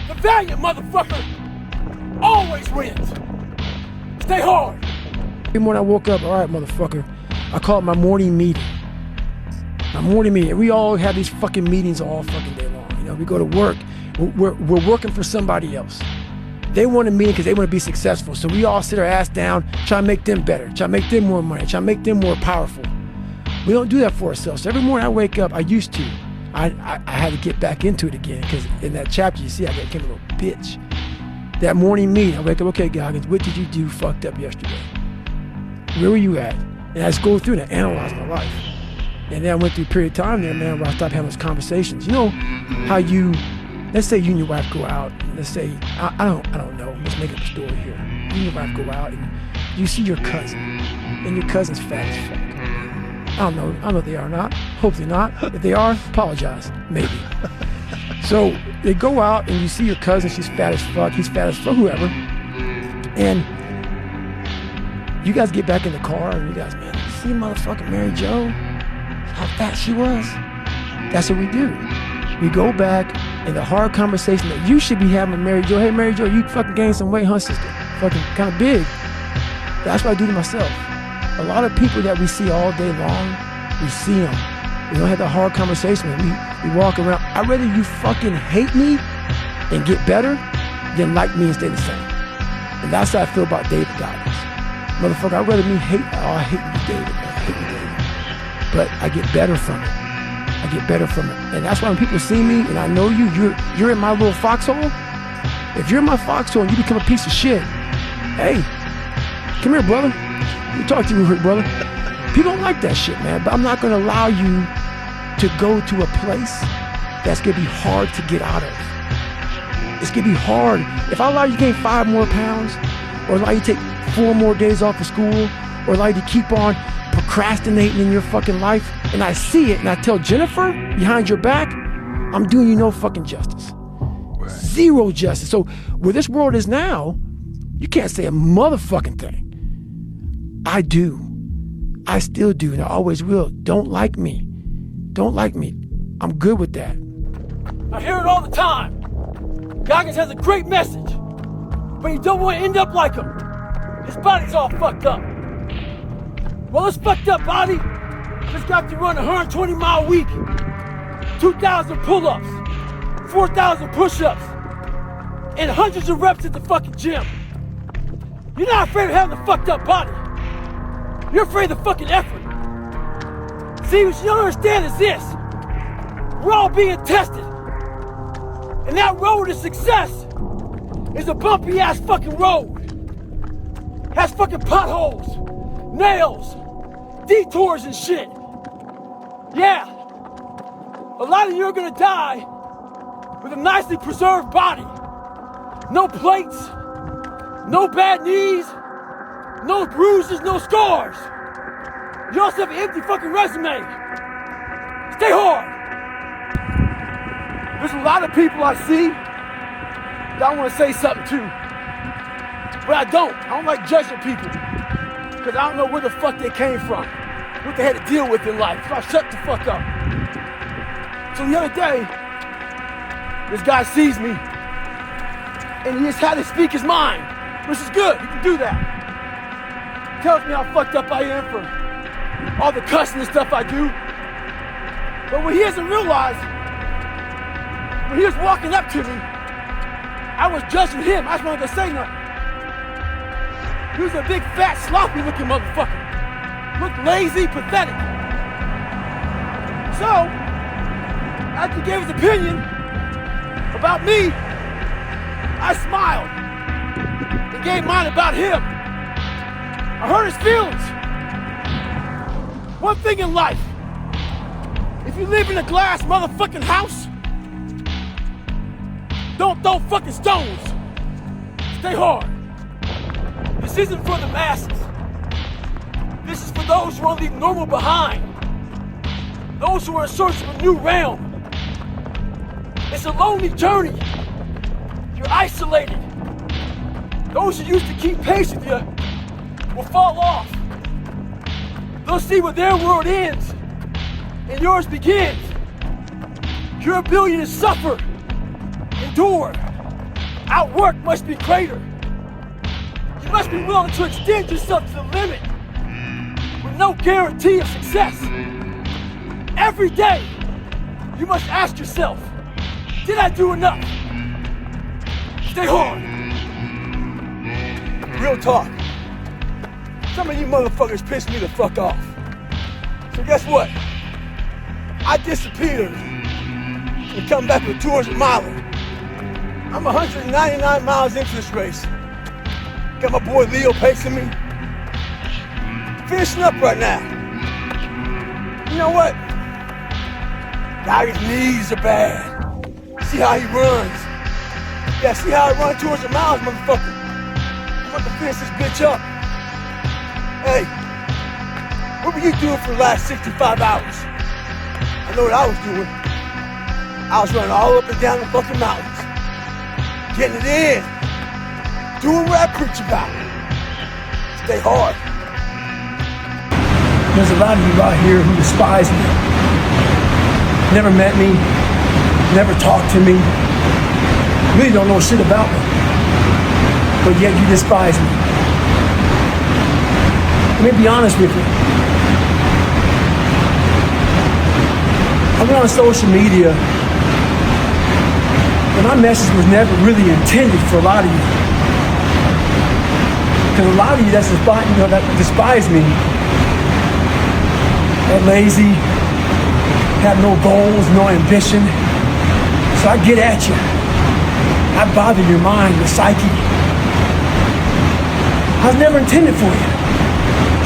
The valiant motherfucker always wins. Stay hard. Every morning I woke up, all right, motherfucker. I call it my morning meeting. My morning meeting. We all have these fucking meetings all fucking day long. You know, we go to work. We're working for somebody else. They want a meeting because they want to be successful. So we all sit our ass down, try to make them better, try to make them more money, try to make them more powerful. We don't do that for ourselves. So every morning I wake up, I used to. I had to get back into it again because in that chapter, you see, I became a little bitch. That morning meeting, I wake up, okay, Goggins, what did you do fucked up yesterday? Where were you at? And I just go through and I analyze my life. And then I went through a period of time there, man, where I stopped having those conversations. You know how you, let's say you and your wife go out, and let's say, I don't know, let's make up a story here. You and your wife go out and you see your cousin, and your cousin's fat as fuck. I don't know if they are or not, hopefully not. If they are, apologize, maybe. So they go out and you see your cousin, she's fat as fuck, he's fat as fuck, whoever. And you guys get back in the car and you guys, man, you see motherfucking Mary Jo? How fat she was? That's what we do. We go back in the hard conversation that you should be having with Mary Jo. Hey, Mary Jo, you fucking gained some weight, huh, sister? Fucking kind of big. That's what I do to myself. A lot of people that we see all day long, we see them. We don't have the hard conversation. We walk around. I'd rather you fucking hate me and get better than like me and stay the same. And that's how I feel about David Goggins. Motherfucker, I'd rather me hate, I hate you, David, man, I hate you, David. But I get better from it. I get better from it. And that's why when people see me and I know you're in my little foxhole. If you're in my foxhole and you become a piece of shit, hey, come here, brother. Let me talk to you real quick, brother. People don't like that shit, man. But I'm not going to allow you to go to a place that's going to be hard to get out of. It's going to be hard. If I allow you to gain 5 more pounds, or allow you to take 4 more days off of school, or allow you to keep on procrastinating in your fucking life, and I see it, and I tell Jennifer behind your back, I'm doing you no fucking justice. Right. Zero justice. So where this world is now, you can't say a motherfucking thing. I do. I still do, and I always will. Don't like me. Don't like me. I'm good with that. I hear it all the time. Goggins has a great message, but you don't want to end up like him. His body's all fucked up. Well, this fucked up body just got to run a 120-mile week, 2,000 pull-ups, 4,000 push-ups, and hundreds of reps at the fucking gym. You're not afraid of having a fucked up body. You're afraid of the fucking effort. See, what you don't understand is this. We're all being tested. And that road to success is a bumpy-ass fucking road. Has fucking potholes, nails, detours and shit. Yeah. A lot of you are gonna die with a nicely preserved body. No plates, no bad knees, no bruises, no scars. You also have an empty fucking resume. Stay hard. There's a lot of people I see that I want to say something to. But I don't. I don't like judging people. Because I don't know where the fuck they came from. What they had to deal with in life. So I shut the fuck up. So the other day, this guy sees me. And he just had to speak his mind. Which is good. He can do that. Tells me how fucked up I am for all the cussing and stuff I do. But what he doesn't realize, when he was walking up to me, I was judging him. I just wanted to say nothing. He was a big, fat, sloppy looking motherfucker. Looked lazy, pathetic. So, after he gave his opinion about me, I smiled. and gave mine about him. I hurt his feelings. One thing in life, if you live in a glass motherfucking house, don't throw fucking stones. Stay hard. This isn't for the masses. This is for those who want to leave normal behind. Those who are in search of a new realm. It's a lonely journey. You're isolated. Those who used to keep pace with you will fall off. They'll see where their world ends and yours begins. Your ability to suffer, endure, outwork must be greater. You must be willing to extend yourself to the limit with no guarantee of success. Every day, you must ask yourself, did I do enough? Stay hard. Real talk. Some of you motherfuckers piss me the fuck off. So guess what? I disappeared and come back with a 200 miler. I'm 199 miles into this race. Got my boy Leo pacing me. Finishing up right now. You know what? Guy's knees are bad. See how he runs. Yeah, see how I run 200 miles, motherfucker. I'm about to finish this bitch up. Hey, what were you doing for the last 65 hours? I know what I was doing. I was running all up and down the fucking mountains. Getting it in. Doing what I preach about. Stay hard. There's a lot of you out here who despise me. Never met me, never talked to me. Really don't know shit about me. But yet you despise me. Let me be honest with you. I've been on social media, and my message was never really intended for a lot of you. Because a lot of you that despise me, are lazy, have no goals, no ambition. So I get at you. I bother your mind, your psyche. I was never intended for you.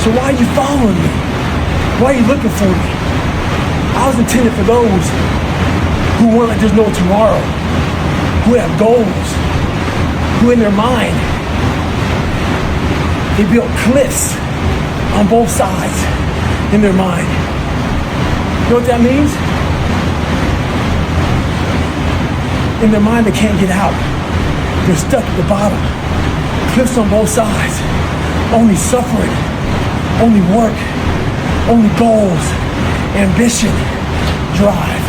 So why are you following me? Why are you looking for me? I was intended for those who want like there's no tomorrow, who have goals, who in their mind, they built cliffs on both sides in their mind. You know what that means? In their mind, they can't get out. They're stuck at the bottom. Cliffs on both sides. Only suffering. Only work. Only goals. Ambition. Drive.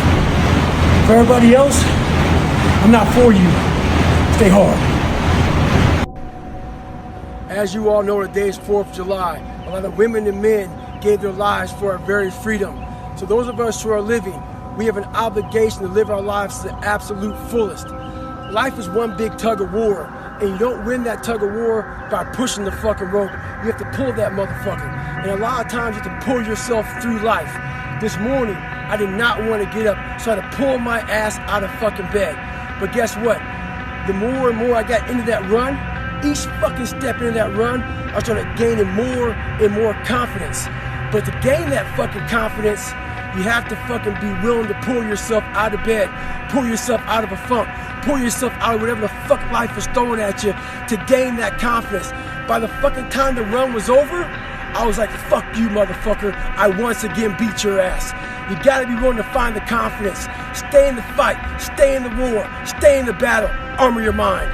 For everybody else, I'm not for you. Stay hard. As you all know, today is 4th of July. A lot of women and men gave their lives for our very freedom. So those of us who are living, we have an obligation to live our lives to the absolute fullest. Life is one big tug of war, and you don't win that tug of war by pushing the fucking rope. You have to pull that motherfucker. And a lot of times you have to pull yourself through life. This morning, I did not want to get up, so I had to pull my ass out of fucking bed. But guess what? The more and more I got into that run, each fucking step into that run, I started gaining more and more confidence. But to gain that fucking confidence, you have to fucking be willing to pull yourself out of bed, pull yourself out of a funk, pull yourself out of whatever the fuck life is throwing at you to gain that confidence. By the fucking time the run was over, I was like, fuck you, motherfucker. I once again beat your ass. You gotta be willing to find the confidence. Stay in the fight, stay in the war, stay in the battle, armor your mind.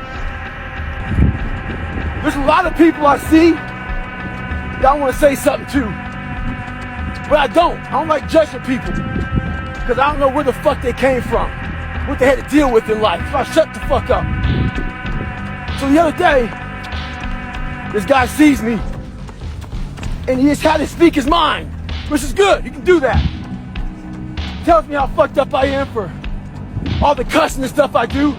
There's a lot of people I see that I want to say something to. But I don't like judging people. Because I don't know where the fuck they came from. What they had to deal with in life. So I shut the fuck up. So the other day, this guy sees me. And he just had to speak his mind. Which is good, he can do that. Tells me how fucked up I am for all the cussing and stuff I do.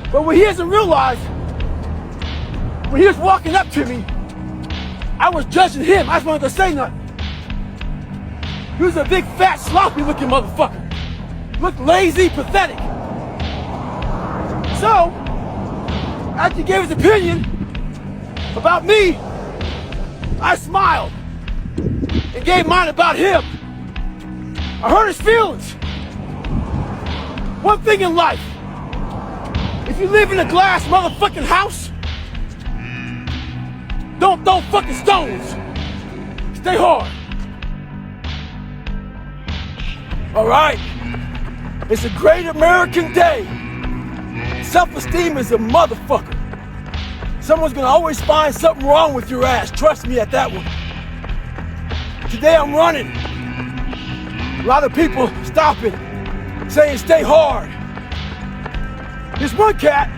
But what he doesn't realize, when he was walking up to me, I was judging him. I just wanted to say nothing. He was a big, fat, sloppy looking motherfucker. Looked lazy, pathetic. So, after he gave his opinion, about me, I smiled and gave mine about him. I hurt his feelings. One thing in life, if you live in a glass motherfucking house, don't throw fucking stones. Stay hard. All right? It's a great American day. Self-esteem is a motherfucker. Someone's gonna always find something wrong with your ass. Trust me at that one. Today I'm running. A lot of people stopping, saying stay hard. This one cat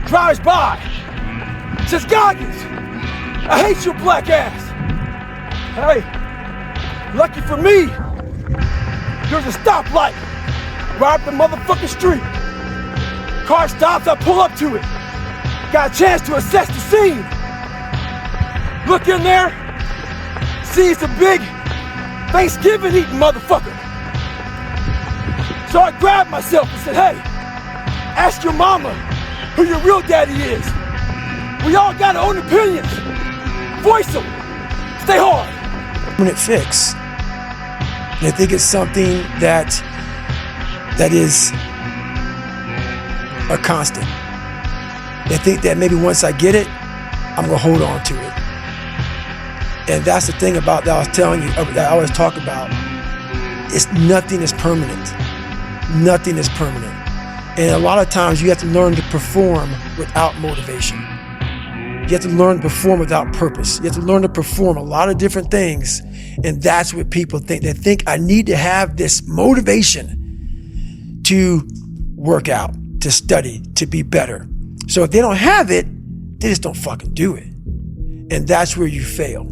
drives by, says, Goggins, I hate your black ass. Hey, lucky for me, there's a stoplight right up the motherfucking street. Car stops, I pull up to it. Got a chance to assess the scene. Look in there, see it's a big Thanksgiving eating motherfucker. So I grabbed myself and said, hey, ask your mama who your real daddy is. We all got our own opinions. Voice them. Stay hard. Permanent fix. And I think it's something that is a constant. And I think that maybe once I get it, I'm gonna hold on to it. And that's the thing about that I was telling you, that I always talk about. Nothing is permanent. Nothing is permanent. And a lot of times you have to learn to perform without motivation. You have to learn to perform without purpose. You have to learn to perform a lot of different things. And that's what people think. They think I need to have this motivation to work out, to study, to be better. So if they don't have it, they just don't fucking do it. And that's where you fail.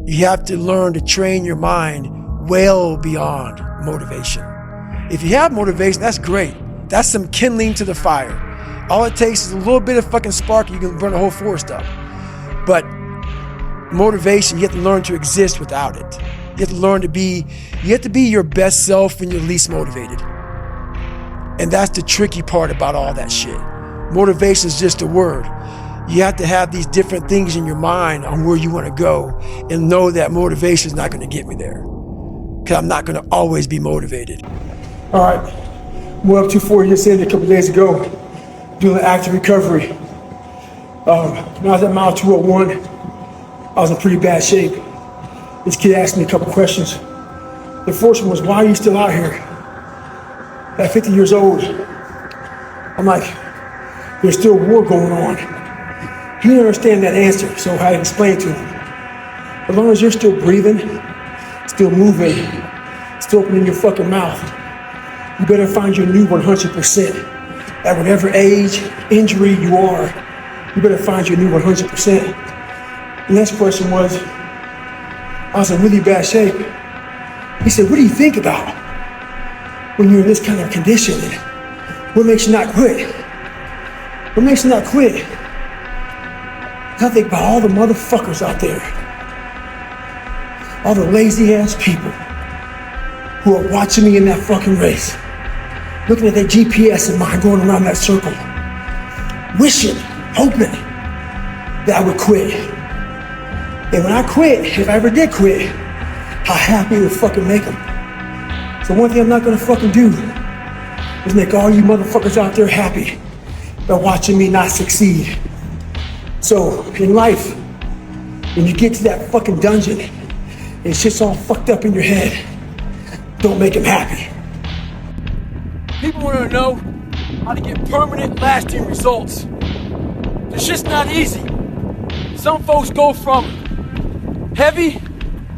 You have to learn to train your mind well beyond motivation. If you have motivation, that's great. That's some kindling to the fire. All it takes is a little bit of fucking spark, you can burn a whole forest up. But motivation, you have to learn to exist without it. You have to learn to be, you have to be your best self when you're least motivated. And that's the tricky part about all that shit. Motivation is just a word. You have to have these different things in your mind on where you want to go and know that motivation is not going to get me there. Because I'm not going to always be motivated. All right, we're up 240 just ended a couple days ago, doing an active recovery. When I was at mile 201, I was in pretty bad shape. This kid asked me a couple questions. The first one was, why are you still out here? At 50 years old, I'm like, there's still war going on. He didn't understand that answer, so I had to explain to him. As long as you're still breathing, still moving, still opening your fucking mouth, you better find your new 100%. At whatever age, injury you are, you better find your new 100%. The next question was, I was in really bad shape. He said, what do you think about when you're in this kind of condition? What makes you not quit? What makes you not quit? I think about all the motherfuckers out there, all the lazy ass people who are watching me in that fucking race, looking at their GPS in mind, going around that circle, wishing, hoping that I would quit. And when I quit, if I ever did quit, how happy it would fucking make them. So one thing I'm not gonna fucking do is make all you motherfuckers out there happy by watching me not succeed. So in life, when you get to that fucking dungeon and shit's all fucked up in your head, don't make them happy. People want to know how to get permanent, lasting results. This shit's not easy. Some folks go from heavy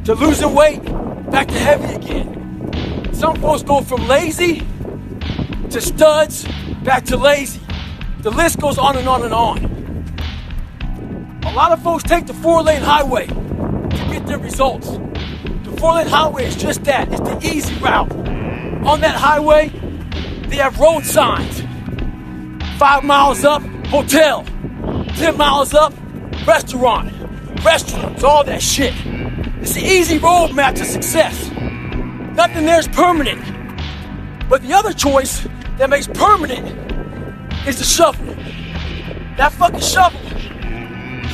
to losing weight, back to heavy again. Some folks go from lazy to studs, back to lazy. The list goes on and on and on. A lot of folks take the 4-lane highway to get their results. The 4-lane highway is just that, it's the easy route. On that highway, they have road signs. 5 miles up, hotel. 10 miles up, restaurants, all that shit. It's the easy roadmap to success. Nothing there's permanent. But the other choice that makes permanent is the shovel. That fucking shovel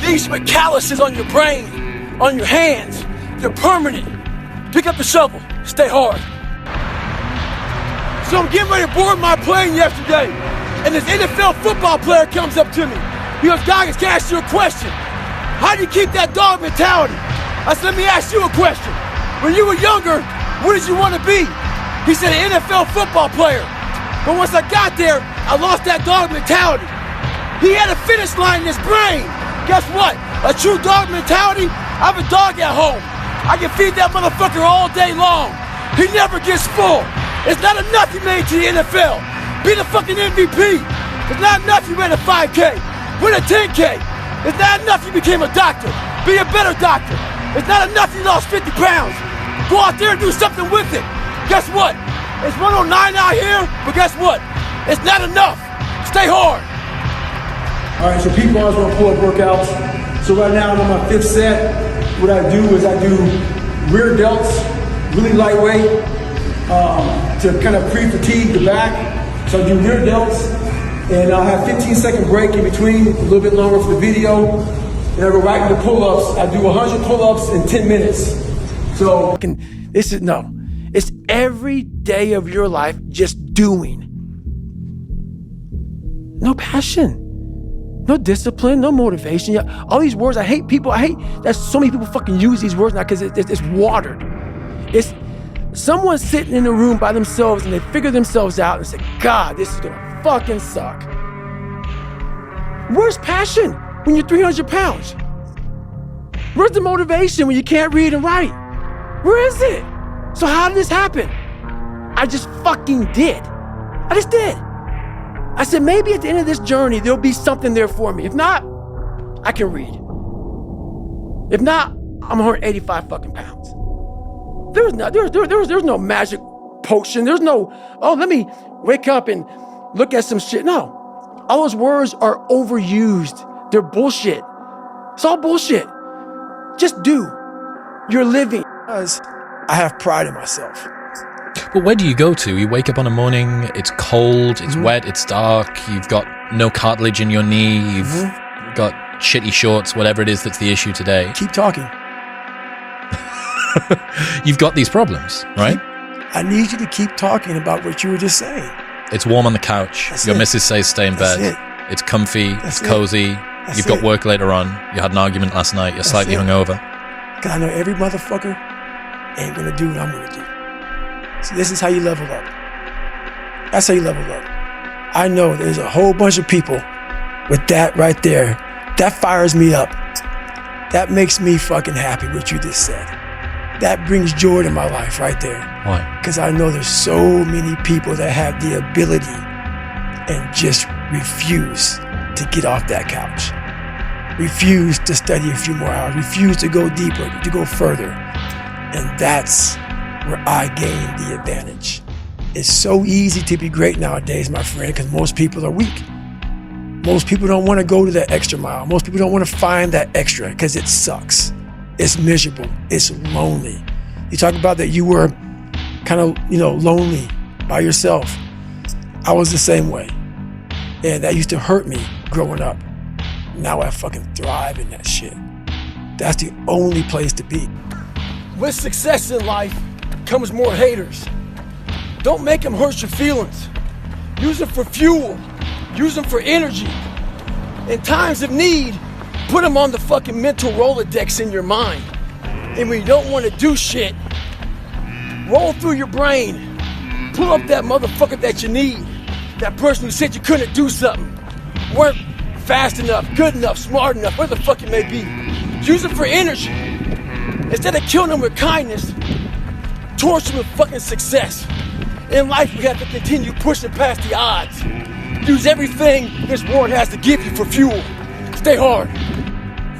These are calluses on your brain, on your hands. They're permanent. Pick up the shovel. Stay hard. So I'm getting ready to board my plane yesterday, and this NFL football player comes up to me. He goes, Goggins, can I ask you a question? How do you keep that dog mentality? I said, let me ask you a question. When you were younger, what did you want to be? He said, an NFL football player. But once I got there, I lost that dog mentality. He had a finish line in his brain. Guess what? A true dog mentality, I have a dog at home. I can feed that motherfucker all day long. He never gets full. It's not enough you made to the NFL. Be the fucking MVP. It's not enough you ran a 5K. Win a 10K. It's not enough you became a doctor. Be a better doctor. It's not enough you lost 50 pounds. Go out there and do something with it. Guess what? It's 109 out here, but guess what? It's not enough. Stay hard. All right, so people always want to pull up workouts. So right now I'm on my 5th set. What I do is I do rear delts, really lightweight, to kind of pre-fatigue the back. So I do rear delts, and I'll have 15-second break in between, a little bit longer for the video. And I go right into pull-ups. I do 100 pull-ups in 10 minutes. So it's every day of your life just doing. No passion, no discipline, no motivation. All these words, I hate that so many people fucking use these words now because it's watered. It's someone sitting in a room by themselves and they figure themselves out and say, God, this is gonna fucking suck. Where's passion when you're 300 pounds? Where's the motivation when you can't read and write? Where is it? So how did this happen? I just fucking did. I just did. I said, maybe at the end of this journey, there'll be something there for me. If not, I can read. If not, I'm 185 fucking pounds. There's no magic potion. There's no, oh, let me wake up and look at some shit. No, all those words are overused. They're bullshit. It's all bullshit. Just do. You're living. Because I have pride in myself. But where do you go to? You wake up on a morning, it's cold, it's wet, it's dark, you've got no cartilage in your knee, you've got shitty shorts, whatever it is that's the issue today. Keep talking. You've got these problems, right? I need you to keep talking about what you were just saying. It's warm on the couch. That's Your it. missus says stay in bed. That's it. It's comfy, That's it's cozy. That's You've got it. work later on. You had an argument last night. You're That's slightly it. hungover. Because I know every motherfucker ain't gonna do what I'm gonna do. So this is how you level up. That's how you level up. I know there's a whole bunch of people with that right there. That fires me up. That makes me fucking happy what you just said. That brings joy to my life right there. Why? Because I know there's so many people that have the ability and just refuse to get off that couch. Refuse to study a few more hours. Refuse to go deeper, to go further. And that's where I gain the advantage. It's so easy to be great nowadays, my friend, because most people are weak. Most people don't want to go to that extra mile. Most people don't want to find that extra because it sucks. It's miserable. It's lonely. You talk about that you were kind of, lonely by yourself. I was the same way. And that used to hurt me growing up. Now I fucking thrive in that shit. That's the only place to be. With success in life comes more haters. Don't make them hurt your feelings. Use them for fuel. Use them for energy. In times of need, put them on the fucking mental Rolodex in your mind. And when you don't want to do shit, roll through your brain. Pull up that motherfucker that you need. That person who said you couldn't do something. Weren't fast enough, good enough, smart enough, whatever the fuck it may be. Use them for energy. Instead of killing them with kindness, torch them with fucking success. In life, we have to continue pushing past the odds. Use everything this world has to give you for fuel. Stay hard.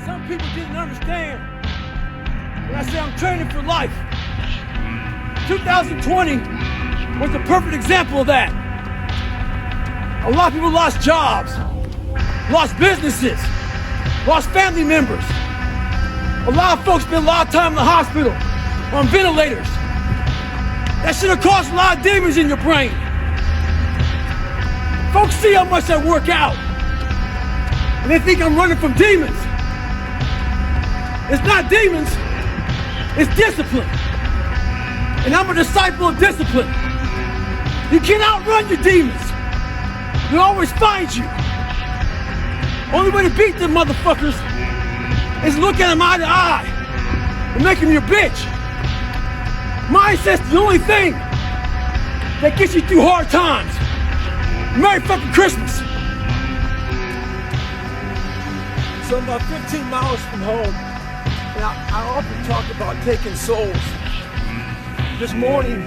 Some people didn't understand when I say I'm training for life. 2020 was the perfect example of that. A lot of people lost jobs, lost businesses, lost family members. A lot of folks spent a lot of time in the hospital on ventilators. That should have caused a lot of demons in your brain. Folks see how much I work out, and they think I'm running from demons. It's not demons, it's discipline. And I'm a disciple of discipline. You can't outrun your demons. They'll always find you. Only way to beat them motherfuckers is look at them eye to eye and make them your bitch. Mindset's the only thing that gets you through hard times. Merry fucking Christmas. So I'm about 15 miles from home, and I often talk about taking souls. This morning,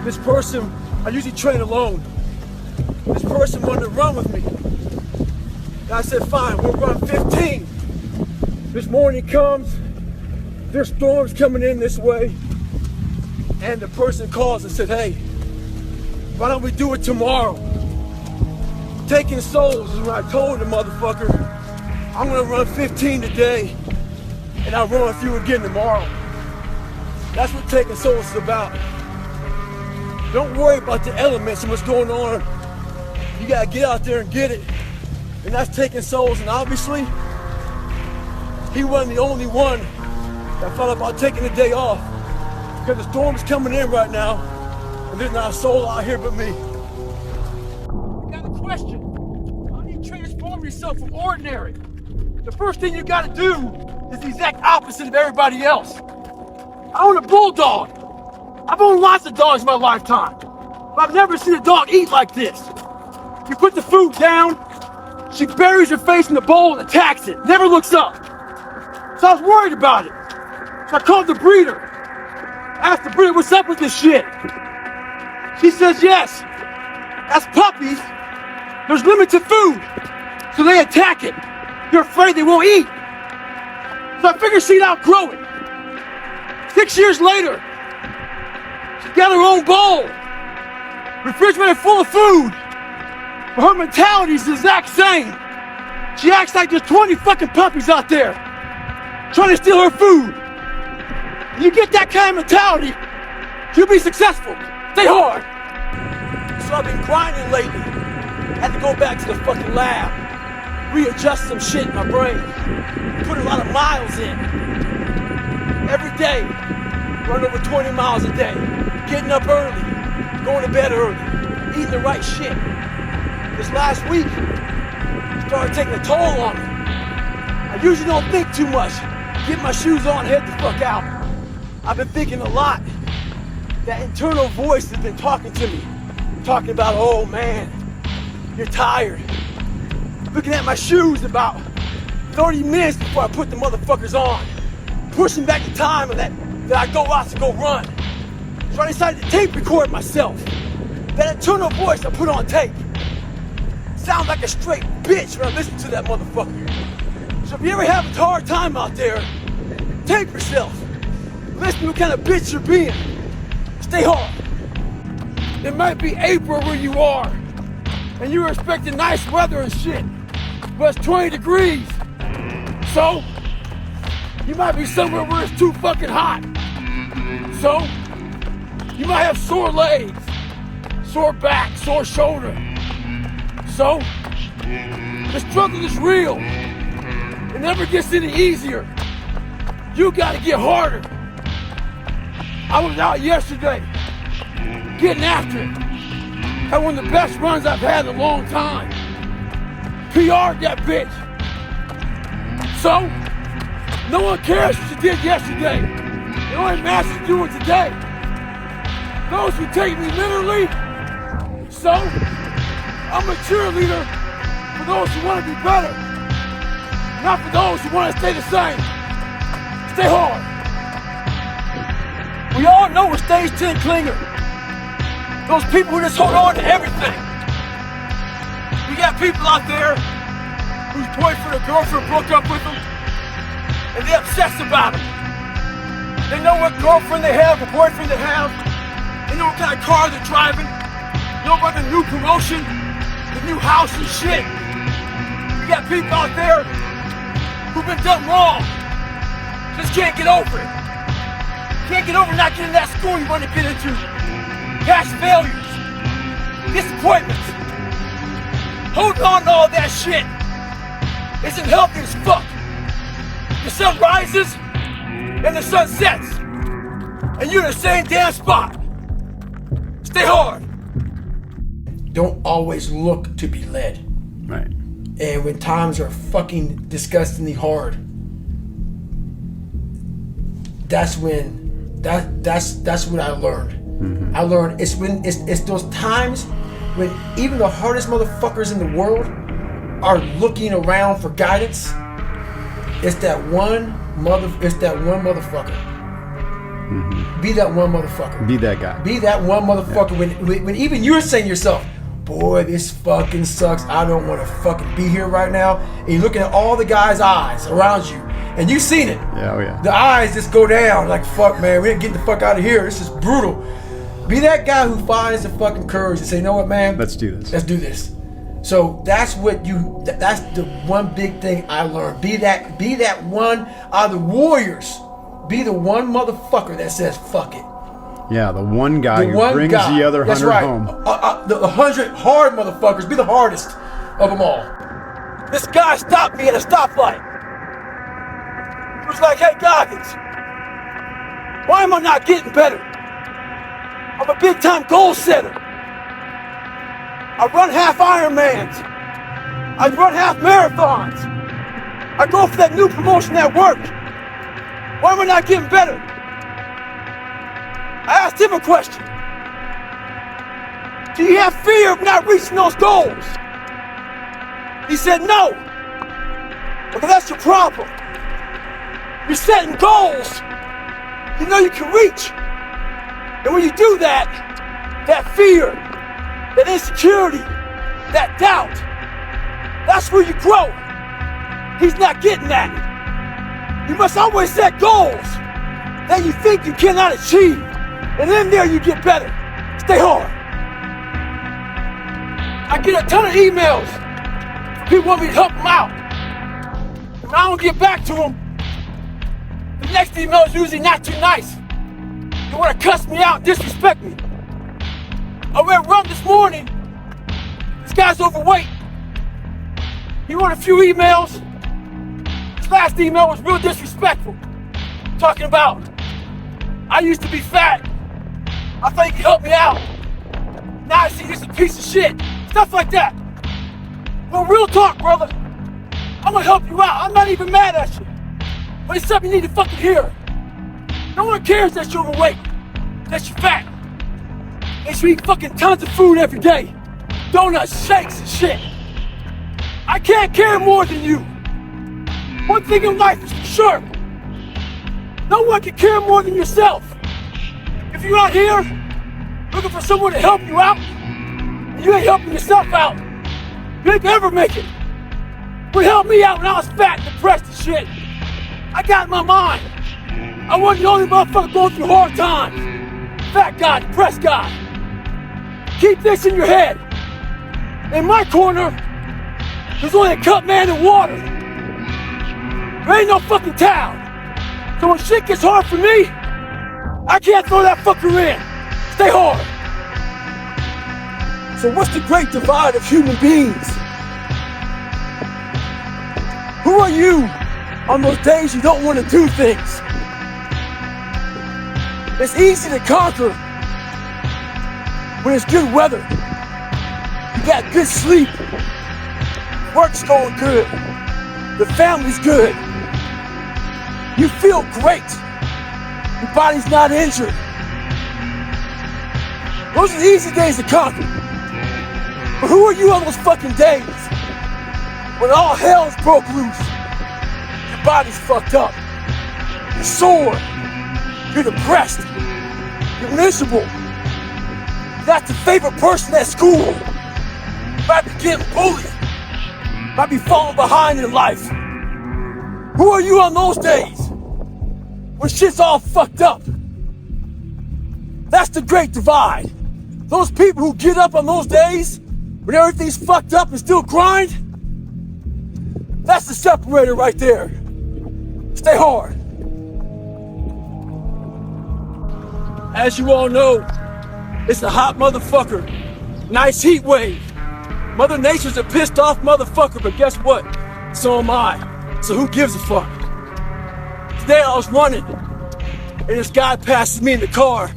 this person, I usually train alone. This person wanted to run with me. And I said, fine, we'll run 15. This morning comes, there's storms coming in this way, and the person calls and said, hey, why don't we do it tomorrow? Taking souls is what I told the motherfucker. I'm gonna run 15 today, and I'll run with you again tomorrow. That's what taking souls is about. Don't worry about the elements and what's going on. You gotta get out there and get it. And that's taking souls, and obviously, he wasn't the only one that thought about taking the day off, because the storm is coming in right now, and there's not a soul out here but me. I got a question. How do you transform yourself from ordinary? The first thing you gotta do is the exact opposite of everybody else. I own a bulldog. I've owned lots of dogs in my lifetime, but I've never seen a dog eat like this. You put the food down, she buries her face in the bowl and attacks it, never looks up. So I was worried about it. So I called the breeder. Asked the breeder, what's up with this shit? She says, yes, as puppies, there's limited food, so they attack it. They're afraid they won't eat. So I figured she'd outgrow it. 6 years later, she's got her own bowl, refrigerator full of food. But her mentality is the exact same. She acts like there's 20 fucking puppies out there trying to steal her food. You get that kind of mentality, you'll be successful. Stay hard. So I've been grinding lately. Had to go back to the fucking lab, readjust some shit in my brain, put a lot of miles in. Every day, run over 20 miles a day, getting up early, going to bed early, eating the right shit. This last week, it started taking a toll on me. I usually don't think too much. Get my shoes on, head the fuck out. I've been thinking a lot. That internal voice has been talking to me. Talking about, oh man, you're tired. Looking at my shoes about 30 minutes before I put the motherfuckers on. Pushing back the time of that I go out to go run. So I decided to tape record myself. That internal voice I put on tape. Sounds like a straight bitch when I listen to that motherfucker. So if you ever have a hard time out there, tape yourself. Listen to what kind of bitch you're being. Stay hard. It might be April where you are, and you're expecting nice weather and shit, but it's 20 degrees. So, you might be somewhere where it's too fucking hot. So, you might have sore legs, sore back, sore shoulder. So, the struggle is real. It never gets any easier. You gotta get harder. I was out yesterday, getting after it. Had one of the best runs I've had in a long time. PR'd that bitch. So, no one cares what you did yesterday. It only matters what you're doing today. Those who take me literally, so, I'm a cheerleader for those who want to be better, not for those who want to stay the same. Stay hard. We all know we're stage 10 clinger. Those people who just hold on to everything. We got people out there whose boyfriend or girlfriend broke up with them, and they obsess about them. They know what girlfriend they have, what boyfriend they have. They know what kind of car they're driving. They know about the new promotion, the new house and shit. We got people out there who've been done wrong. Just can't get over it. Can't get over not getting that school you want to get into. Past failures. Disappointments. Holding on to all that shit isn't healthy as fuck. The sun rises and the sun sets. And you're in the same damn spot. Stay hard. Don't always look to be led. Right. And when times are fucking disgustingly hard, that's when that's what I learned. Mm-hmm. I learned it's those times when even the hardest motherfuckers in the world are looking around for guidance. It's that one motherfucker. Mm-hmm. Be that one motherfucker. Be that guy. Be that one motherfucker. Yeah. When even you're saying to yourself, boy, this fucking sucks. I don't want to fucking be here right now. And you're looking at all the guys' eyes around you, and you've seen it. Yeah, oh yeah. The eyes just go down like, fuck, man, we ain't getting the fuck out of here. This is brutal. Be that guy who finds the fucking courage to say, you know what, man? Let's do this. Let's do this. So that's that's the one big thing I learned. Be that one out of the warriors. Be the one motherfucker that says, fuck it. Yeah, the one guy who brings the other 100 home. The 100 hard motherfuckers. Be the hardest of them all. This guy stopped me at a stoplight. He was like, hey, Goggins, why am I not getting better? I'm a big-time goal setter. I run half Ironmans. I run half marathons. I go for that new promotion at work. Why am I not getting better? I asked him a question. Do you have fear of not reaching those goals? He said no. Okay, that's your problem. You're setting goals you know you can reach. And when you do that, that fear, that insecurity, that doubt, that's where you grow. He's not getting that. You must always set goals that you think you cannot achieve. And then there you get better. Stay hard. I get a ton of emails. People want me to help them out. When I don't get back to them, the next email is usually not too nice. They want to cuss me out, disrespect me. I went run this morning. This guy's overweight. He wrote a few emails. His last email was real disrespectful. Talking about, I used to be fat. I thought you could help me out. Now I see you're a piece of shit. Stuff like that. Well, real talk, brother. I'm gonna help you out. I'm not even mad at you. But it's something you need to fucking hear. No one cares that you're overweight, that you're fat. That you eat fucking tons of food every day. Donuts, shakes, and shit. I can't care more than you. One thing in life is for sure. No one can care more than yourself. If you're out here looking for someone to help you out, and you ain't helping yourself out, you ain't gonna ever make it. What helped me out when I was fat and depressed and shit? I got in my mind. I wasn't the only motherfucker going through hard times. Fat guy, depressed guy. Keep this in your head. In my corner, there's only a cup man and water. There ain't no fucking towel. So when shit gets hard for me, I can't throw that fucker in. Stay hard. So what's the great divide of human beings? Who are you on those days you don't want to do things? It's easy to conquer when it's good weather. You got good sleep. Work's going good. The family's good. You feel great. Your body's not injured. Those are the easy days to conquer. But who are you on those fucking days when all hell's broke loose? Your body's fucked up. You're sore. You're depressed. You're miserable. You're not the favorite person at school. You might be getting bullied. You might be falling behind in life. Who are you on those days when shit's all fucked up? That's the great divide. Those people who get up on those days when everything's fucked up and still grind, that's the separator right there. Stay hard. As you all know, it's a hot motherfucker. Nice heat wave. Mother Nature's a pissed off motherfucker, but guess what? So am I. So who gives a fuck? Today I was running, and this guy passes me in the car.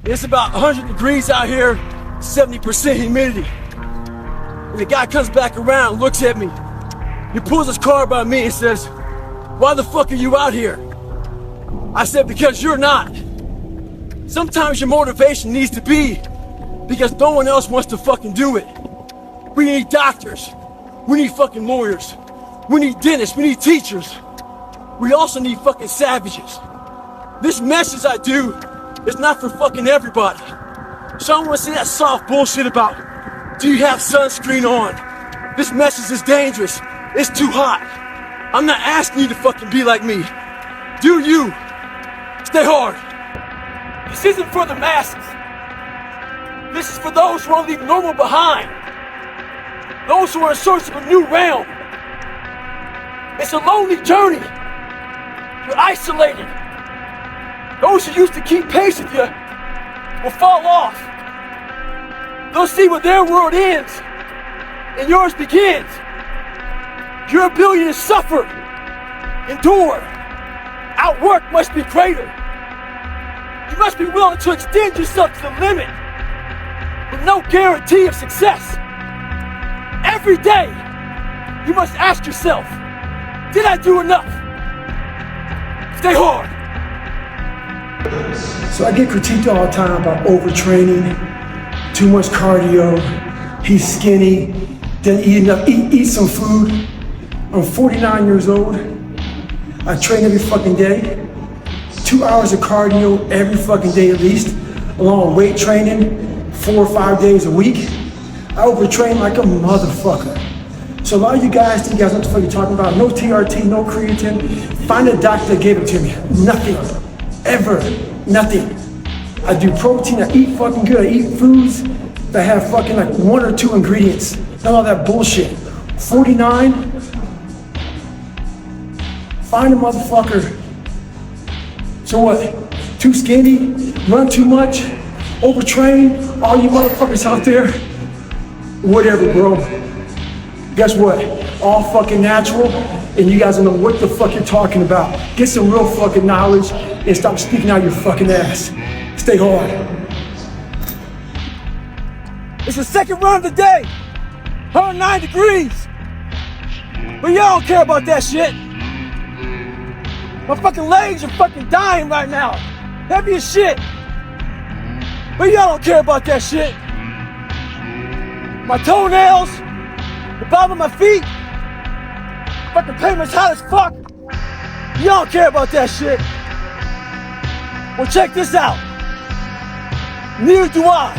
It's about 100 degrees out here, 70% humidity. And the guy comes back around, looks at me. He pulls his car by me and says, "Why the fuck are you out here?" I said, "Because you're not." Sometimes your motivation needs to be because no one else wants to fucking do it. We need doctors. We need fucking lawyers. We need dentists. We need teachers. We also need fucking savages. This message I do is not for fucking everybody. So I don't want to see that soft bullshit about, do you have sunscreen on? This message is dangerous. It's too hot. I'm not asking you to fucking be like me. Do you? Stay hard. This isn't for the masses. This is for those who want to leave normal behind. Those who are in search of a new realm. It's a lonely journey. You're isolated. Those who used to keep pace with you will fall off. They'll see where their world ends and yours begins. Your ability to suffer, endure, outwork must be greater. You must be willing to extend yourself to the limit with no guarantee of success. Every day, you must ask yourself, did I do enough? Stay hard. So I get critiqued all the time about overtraining, too much cardio, he's skinny, didn't eat enough, eat some food. I'm 49 years old. I train every fucking day. 2 hours of cardio every fucking day at least, along with weight training 4 or 5 days a week. I overtrain like a motherfucker. So a lot of you guys think you guys know what the fuck you're talking about. No TRT, no creatine. Find a doctor that gave it to me. Nothing. Ever. Nothing. I do protein, I eat fucking good. I eat foods that have fucking like 1 or 2 ingredients. Not all that bullshit. 49. Find a motherfucker. So what? Too skinny? Run too much? Overtrain? All you motherfuckers out there? Whatever, bro. Guess what? All fucking natural, and you guys don't know what the fuck you're talking about. Get some real fucking knowledge and stop speaking out your fucking ass. Stay hard. It's the second run of the day. 109 degrees. But y'all don't care about that shit. My fucking legs are fucking dying right now. Heavy as shit. But y'all don't care about that shit. My toenails, the bottom of my feet, fucking pavement's hot as fuck. Y'all don't care about that shit. Well, check this out. Neither do I.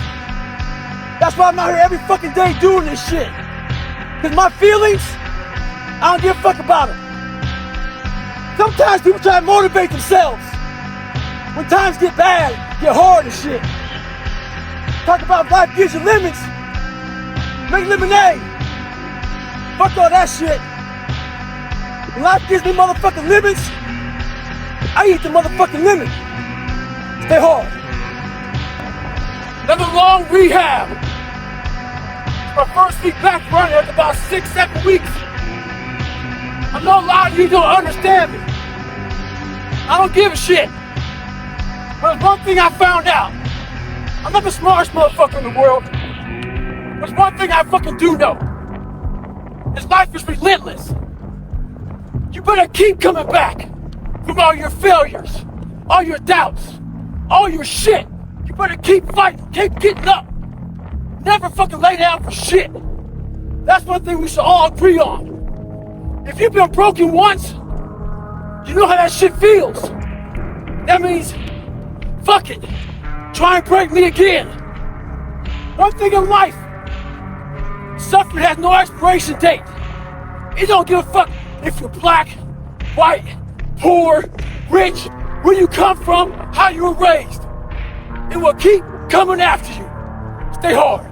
That's why I'm out here every fucking day doing this shit. Cause my feelings, I don't give a fuck about them. Sometimes people try to motivate themselves. When times get bad, get hard and shit. Talk about life gives you lemons. Make lemonade. Fuck all that shit. When life gives me motherfucking lemons, I eat the motherfucking lemon. Stay hard. Another long rehab. My first week back running after about 6-7 weeks. I know a lot of you don't understand me. I don't give a shit. But there's one thing I found out. I'm not the smartest motherfucker in the world. There's one thing I fucking do know. This life is relentless. You better keep coming back from all your failures, all your doubts, all your shit. You better keep fighting, keep getting up. Never fucking lay down for shit. That's one thing we should all agree on. If you've been broken once, you know how that shit feels. That means, fuck it. Try and break me again. One thing in life, suffering has no expiration date. It don't give a fuck if you're black, white, poor, rich, where you come from, how you were raised. It will keep coming after you. Stay hard.